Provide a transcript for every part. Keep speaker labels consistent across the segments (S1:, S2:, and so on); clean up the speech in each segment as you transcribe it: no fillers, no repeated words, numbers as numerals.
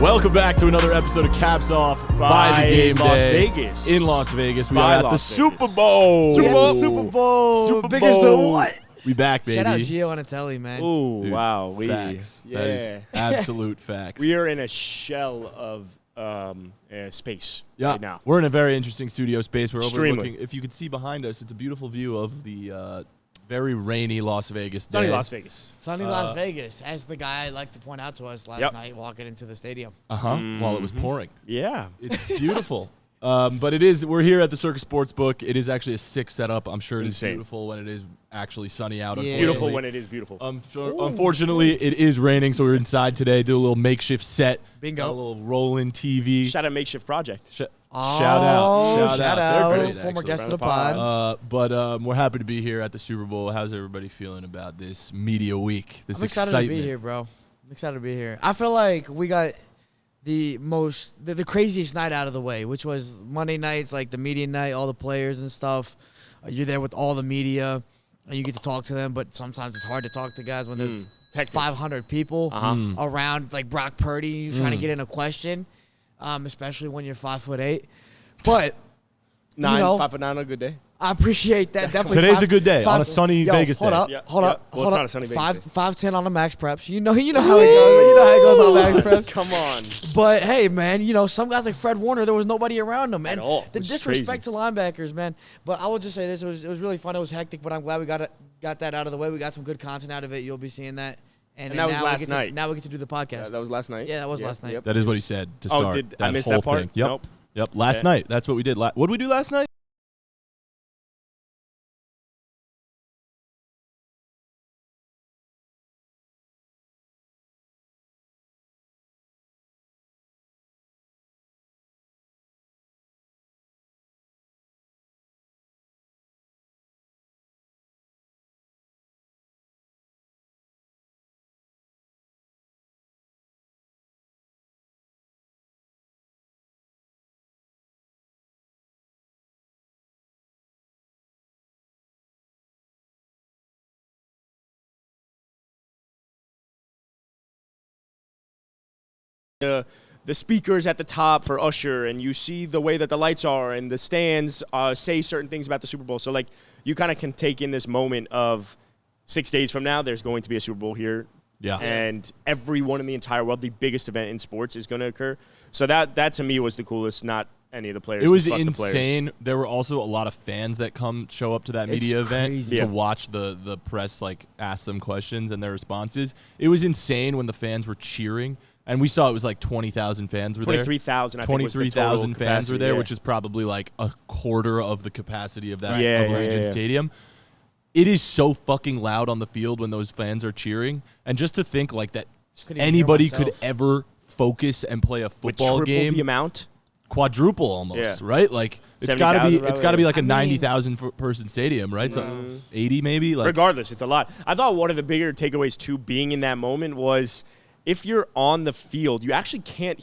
S1: Welcome back to another episode of Caps Off by the Game
S2: Las
S1: Day
S2: Vegas.
S1: in Las Vegas. We
S2: By
S1: are at the
S2: Las
S1: Super
S2: Vegas.
S1: Bowl.
S3: Super Bowl.
S1: Super
S3: Big as the
S1: Bowl.
S3: what?
S1: We back, baby.
S3: Shout out Gio on a telly, man.
S2: Ooh,
S1: Dude,
S2: wow.
S1: facts.
S2: Yeah.
S1: That is absolute facts.
S2: We are in a shell of space
S1: yeah,
S2: right now.
S1: we're in a very interesting studio space. We're
S2: Extremely.
S1: overlooking. If you can see behind us, it's a beautiful view of the very rainy Las Vegas day.
S2: Sunny Las Vegas.
S3: Sunny Las Vegas, as the guy liked to point out to us last
S2: Yep.
S3: night walking into the stadium.
S1: While it was pouring.
S2: Yeah.
S1: It's beautiful. But it is. We're here at the Circus Sportsbook. It is actually a sick setup. I'm sure it is
S2: Insane.
S1: beautiful when it is actually sunny out.
S3: Yeah.
S2: Beautiful when it is beautiful.
S1: Unfortunately, it is raining, so we're inside today. Do a little makeshift set.
S3: Bingo.
S1: Got a little rolling TV.
S2: Shout out Makeshift Project.
S1: Shout
S3: Oh,
S1: out.
S3: shout
S1: They're
S3: out.
S1: great,
S3: Former
S1: actually.
S3: guest of the
S2: Round
S3: pod.
S1: But we're happy to be here at the Super Bowl. How's everybody feeling about this media week? This
S3: I'm excited
S1: excitement.
S3: to be here, bro. I'm excited to be here. I feel like we got the craziest night out of the way, which was Monday nights, like the media night, all the players and stuff. You're there with all the media, and you get to talk to them, but sometimes it's hard to talk to guys when there's
S2: Hectic.
S3: 500 people around, like Brock Purdy, trying to get in a question, especially when you're 5'8". But
S2: 5'9" on a good day.
S3: I appreciate that. Definitely.
S1: Today's a good day, on a sunny Vegas
S3: hold
S1: day.
S3: Up,
S2: Yep,
S3: hold
S2: yep.
S3: up,
S2: Well,
S3: hold
S2: it's
S3: up.
S2: not a sunny Vegas day.
S3: 5'10" on the max preps. You know how it goes. You know how it goes on max preps.
S2: Come on.
S3: But hey, man, some guys like Fred Warner, there was nobody around them, and
S2: At all,
S3: the
S2: which is
S3: disrespect to linebackers, man. But I will just say this: it was really fun. It was hectic, but I'm glad we got that out of the way. We got some good content out of it. You'll be seeing that. And
S2: that was
S3: now
S2: last night.
S3: Now we get to do the podcast.
S2: That was last night?
S3: Yeah, that was last night.
S2: Yep.
S1: That is what he said to start.
S2: Oh, did
S1: that
S2: I miss
S1: whole
S2: that part?
S1: thing. Yep.
S2: Nope.
S1: Yep. Last night. That's what we did. What did we do last night?
S2: The speakers at the top for Usher, and you see the way that the lights are, and the stands say certain things about the Super Bowl. So, like, you kind of can take in this moment of 6 days from now, there's going to be a Super Bowl here.
S1: Yeah.
S2: And everyone in the entire world, the biggest event in sports is going to occur. So that to me was the coolest, not any of the players.
S1: It was
S2: Fuck the players.
S1: insane. There were also a lot of fans that show up to that media event
S3: crazy.
S1: to
S2: Yeah.
S1: watch the press ask them questions and their responses. It was insane when the fans were cheering, and we saw it was like 20,000 fans were there.
S2: 23,000, I think, was the total
S1: 23,000 fans were
S2: capacity,
S1: there,
S2: yeah.
S1: which is probably like a quarter of the capacity of that
S2: Yeah,
S1: of
S2: yeah,
S1: Allegiant
S2: yeah.
S1: Stadium. It is so fucking loud on the field when those fans are cheering, and just to think like that
S3: Couldn't even hear
S1: anybody could
S3: myself.
S1: ever focus and play a
S2: With
S1: football
S2: triple
S1: game.
S2: the amount.
S1: Quadruple almost,
S2: Yeah.
S1: right? Like it's
S2: 70,000
S1: got to be like a
S3: I mean-
S1: 90,000 person stadium, right? So 80 maybe. Like
S2: Regardless, it's a lot. I thought one of the bigger takeaways to being in that moment was if you're on the field, you actually can't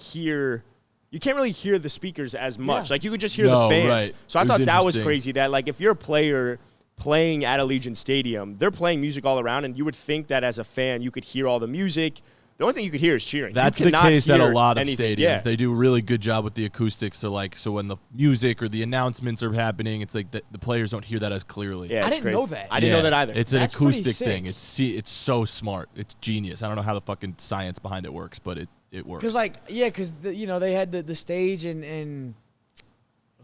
S2: really hear the speakers as much.
S3: Yeah.
S2: Like you could just hear
S1: No,
S2: the fans.
S1: right.
S2: So I
S1: It was
S2: thought that was
S1: interesting.
S2: crazy that like if you're a player playing at Allegiant Stadium, they're playing music all around, and you would think that as a fan you could hear all the music. The only thing you could hear is cheering.
S1: that's
S2: You
S1: the
S2: cannot
S1: case at a
S2: hear
S1: lot of
S2: anything.
S1: stadiums.
S2: Yeah.
S1: They do a really good job with the acoustics. So when the music or the announcements are happening, it's like the players don't hear that as clearly.
S2: Yeah,
S3: I
S2: it's
S3: didn't
S2: crazy.
S3: know that.
S2: I didn't know that either.
S1: It's an
S3: That's pretty
S1: acoustic
S3: sick.
S1: thing. It's so smart. It's genius. I don't know how the fucking science behind it works, but it works.
S3: Because they had the stage and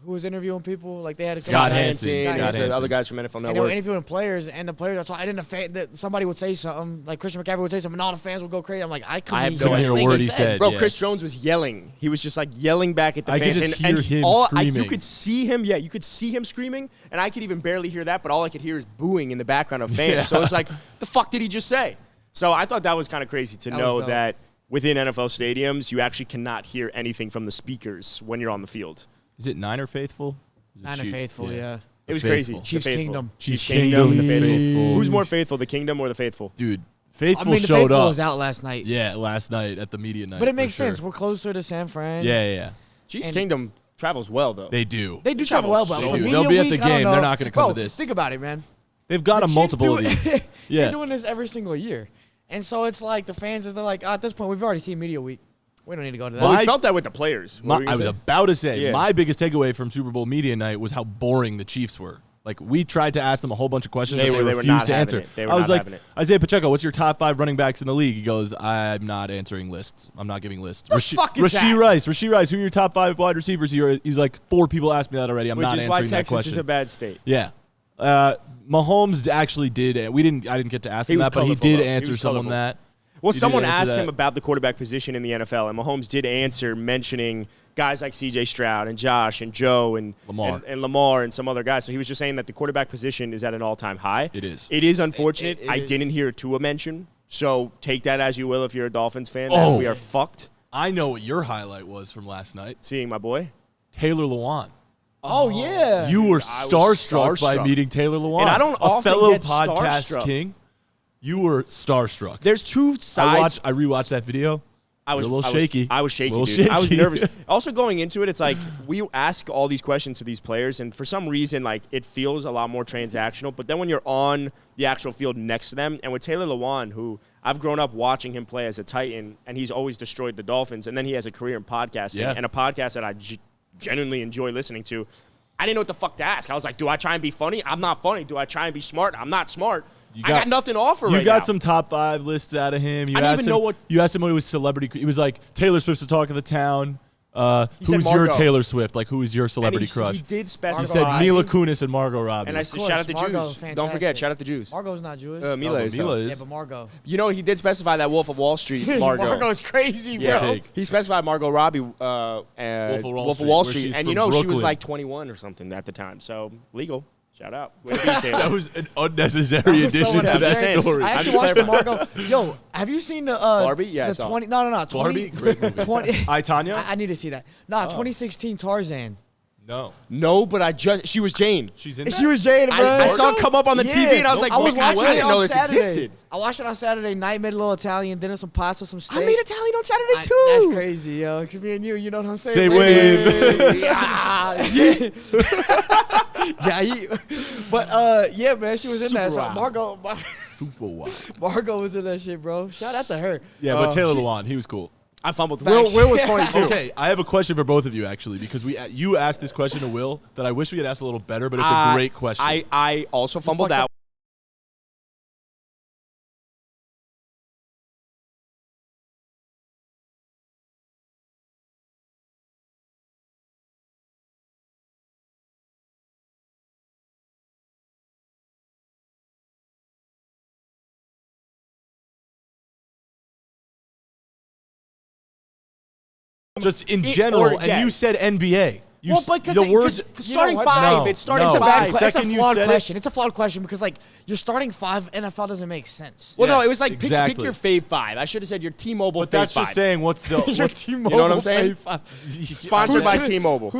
S3: who was interviewing people? Like they had a
S1: Scott
S3: couple-
S1: Hansen.
S2: Hansen,
S1: Scott
S2: and
S1: Hansen.
S2: other guys from NFL
S3: And they were
S2: Network.
S3: interviewing players, and the players. I didn't. That somebody would say something, like Christian McCaffrey would say something, and all the fans would go crazy. I'm like, I couldn't
S2: I have
S3: even
S2: no
S1: hear a
S3: anything
S1: word he said.
S2: Bro,
S1: Yeah.
S2: Chris Jones was yelling. He was just like yelling back at the
S1: I could
S2: fans.
S1: just hear him
S2: you
S1: screaming.
S2: could see him. Yeah, you could see him screaming, and I could even barely hear that. But all I could hear is booing in the background of fans.
S1: Yeah.
S2: So it's like, the fuck did he just say? So I thought that was kind of crazy to
S3: That
S2: know
S3: was dope.
S2: that within NFL stadiums, you actually cannot hear anything from the speakers when you're on the field.
S1: Is it Niner faithful? Is it
S3: Niner
S1: Chief-
S3: faithful, yeah.
S2: It was
S1: Faithful.
S2: crazy. The
S3: Chiefs
S2: faithful.
S3: Kingdom.
S2: Chiefs
S1: Chiefs
S2: Kingdom and the
S1: Kingdom.
S2: faithful.
S1: Faithful.
S2: Who's more faithful, the Kingdom or the faithful?
S1: Dude,
S3: I
S1: faithful
S3: mean, the
S1: showed
S3: faithful
S1: up.
S3: was out last night.
S1: Yeah, last night at the media night.
S3: But it
S1: for
S3: makes
S1: sure.
S3: sense. We're closer to San Fran.
S1: Yeah.
S2: Chiefs
S3: And-
S2: Kingdom travels well, though.
S1: They do.
S3: They do travel well, but
S1: They
S3: for
S1: do.
S3: media
S1: They'll be at the
S3: week, I don't
S1: game.
S3: know.
S1: They're not gonna come
S3: Bro,
S1: to this.
S3: Think about it, man.
S1: They've got a
S3: The Chiefs
S1: multiple of
S3: do-
S1: these. Yeah.
S3: They're doing this every single year. And so it's like the fans, they're like, at this point, we've already seen media week. We don't need to go to that.
S2: Well, we felt that with the players.
S1: I was about to say,
S2: Yeah.
S1: my biggest takeaway from Super Bowl media night was how boring the Chiefs were. Like, we tried to ask them a whole bunch of questions and they
S2: were
S1: refused
S2: not
S1: to
S2: having
S1: answer.
S2: it. They were
S1: I was
S2: not
S1: like,
S2: having it.
S1: Isaiah Pacheco, what's your top 5 running backs in the league? He goes, I'm not answering lists. I'm not giving lists.
S3: fuck is
S1: Rasheed Rice, who are your top 5 wide receivers? He's like, 4 people asked me that already. I'm
S2: Which
S1: not
S2: is why
S1: answering that
S2: Texas
S1: question.
S2: is a bad state.
S1: Yeah. Mahomes actually did. I didn't get to ask him
S2: was
S1: that, but he
S2: colorful,
S1: did
S2: though. He
S1: answer
S2: was
S1: someone
S2: colorful.
S1: that.
S2: Well,
S1: He did
S2: someone
S1: answer
S2: asked
S1: that.
S2: him about the quarterback position in the NFL, and Mahomes did answer, mentioning guys like C.J. Stroud and Josh and Joe and Lamar and some other guys. So he was just saying that the quarterback position is at an all-time high.
S1: It is.
S2: It is unfortunate.
S3: It
S2: I
S3: is.
S2: didn't hear Tua mention, so take that as you will if you're a Dolphins fan.
S1: Oh.
S2: That we are fucked.
S1: I know what your highlight was from last night.
S2: Seeing my boy.
S1: Taylor Lewan.
S3: Oh, yeah.
S1: You were
S2: I was
S1: starstruck by
S2: starstruck.
S1: meeting Taylor Lewan.
S2: And I don't
S1: a
S2: often
S1: fellow
S2: get
S1: podcast
S2: starstruck.
S1: king. You were starstruck.
S2: There's two sides.
S1: I rewatched that video.
S2: I was
S1: You're a little
S2: I
S1: shaky.
S2: I was shaky,
S1: Little
S2: dude. I was
S1: shaky.
S2: nervous. Also, going into it, it's like we ask all these questions to these players, and for some reason, like it feels a lot more transactional. But then when you're on the actual field next to them, and with Taylor Lewan, who I've grown up watching him play as a Titan, and he's always destroyed the Dolphins, and then he has a career in podcasting and a podcast that I genuinely enjoy listening to. I didn't know what the fuck to ask. I was like, do I try and be funny? I'm not funny. Do I try and be smart? I'm not smart. I got nothing to offer right now.
S1: You got some top 5 lists out of him. You
S2: I didn't even know what.
S1: You asked him what was celebrity. He was like, Taylor Swift's the talk of the town.
S2: said
S1: Who's your
S2: Margot.
S1: Taylor Swift? Like, who is your
S2: And
S1: celebrity crush?
S2: He did
S1: He
S2: specify.
S1: said Mila Kunis and Margot Robbie.
S2: And I said,
S3: course,
S2: shout out the
S3: Margot's
S2: Jews. Don't
S3: fantastic.
S2: forget, shout out the Jews.
S3: Margot's not Jewish.
S2: Mila is.
S1: Mila
S2: though.
S1: is.
S3: Yeah, but Margot.
S2: You know, he did specify that Wolf of Wall Street, Margot.
S3: Margot's crazy, bro.
S2: Yeah,
S1: Take.
S2: he specified Margot Robbie,
S1: Wolf of Wall
S2: Wolf of
S1: Street,
S2: Wall
S1: where
S2: Street,
S1: she's
S2: and you
S1: from
S2: know she was
S1: Brooklyn.
S2: like 21 or something at the time, so legal. Shout out. Way to be, Taylor.
S1: That was an unnecessary
S3: That was so
S1: addition to that
S3: unnecessary.
S1: story.
S3: I
S2: I'm
S3: actually
S2: just
S3: watched the
S2: clarifying.
S3: Margot. Yo, have you seen the
S2: Barbie? Yeah, I
S3: the
S2: saw it.
S3: 20? No, 20.
S1: Barbie? Great movie.
S3: 20.
S1: I, Tanya?
S3: I need to see that. Nah, 2016 Tarzan.
S1: No.
S2: No, but she was Jane.
S1: She's in
S3: She was Jada, bro.
S2: I saw it come up on the
S3: Yeah.
S2: TV, and I was like,
S3: I was
S2: "Wow,
S3: watching
S2: I
S3: it
S2: didn't know
S3: on
S2: this
S3: Saturday.
S2: existed.
S3: I watched it on Saturday night, made a little Italian dinner, some pasta, some steak.
S2: I made Italian on Saturday too.
S3: That's crazy, yo. Cause me and you know what I'm saying?
S1: Say wave.
S3: Yeah, man, she was in that. So
S2: Super
S1: Super wild.
S3: Margot was in that shit, bro. Shout out to her.
S1: Yeah, but Taylor Lewan, he was cool.
S2: I fumbled.
S3: Facts.
S2: Will was 22.
S1: Okay, I have a question for both of you, actually, because you asked this question to Will that I wish we had asked a little better, but it's a great question.
S2: I also fumbled
S3: fucked
S2: out.
S3: up.
S1: Just in general,
S2: or,
S1: and
S2: yeah.
S1: you said NBA.
S2: Well, but
S1: the words
S2: starting
S3: what?
S2: five,
S1: No,
S2: it's starting
S1: no.
S3: It's a
S2: five.
S3: bad question. It's a
S1: Second you
S3: flawed
S1: said it-
S3: question. It's a flawed question because like you're starting 5 NFL doesn't make sense.
S2: Well, no,
S1: Yes,
S2: it was like pick
S1: exactly.
S2: your fave 5. I should have said your T-Mobile
S1: But
S2: fave
S1: that's
S2: 5.
S1: just saying what's the
S3: Your
S1: what's,
S3: T-Mobile
S2: you know what I'm saying?
S3: fave
S2: Sponsored by
S3: Who's-
S2: T-Mobile.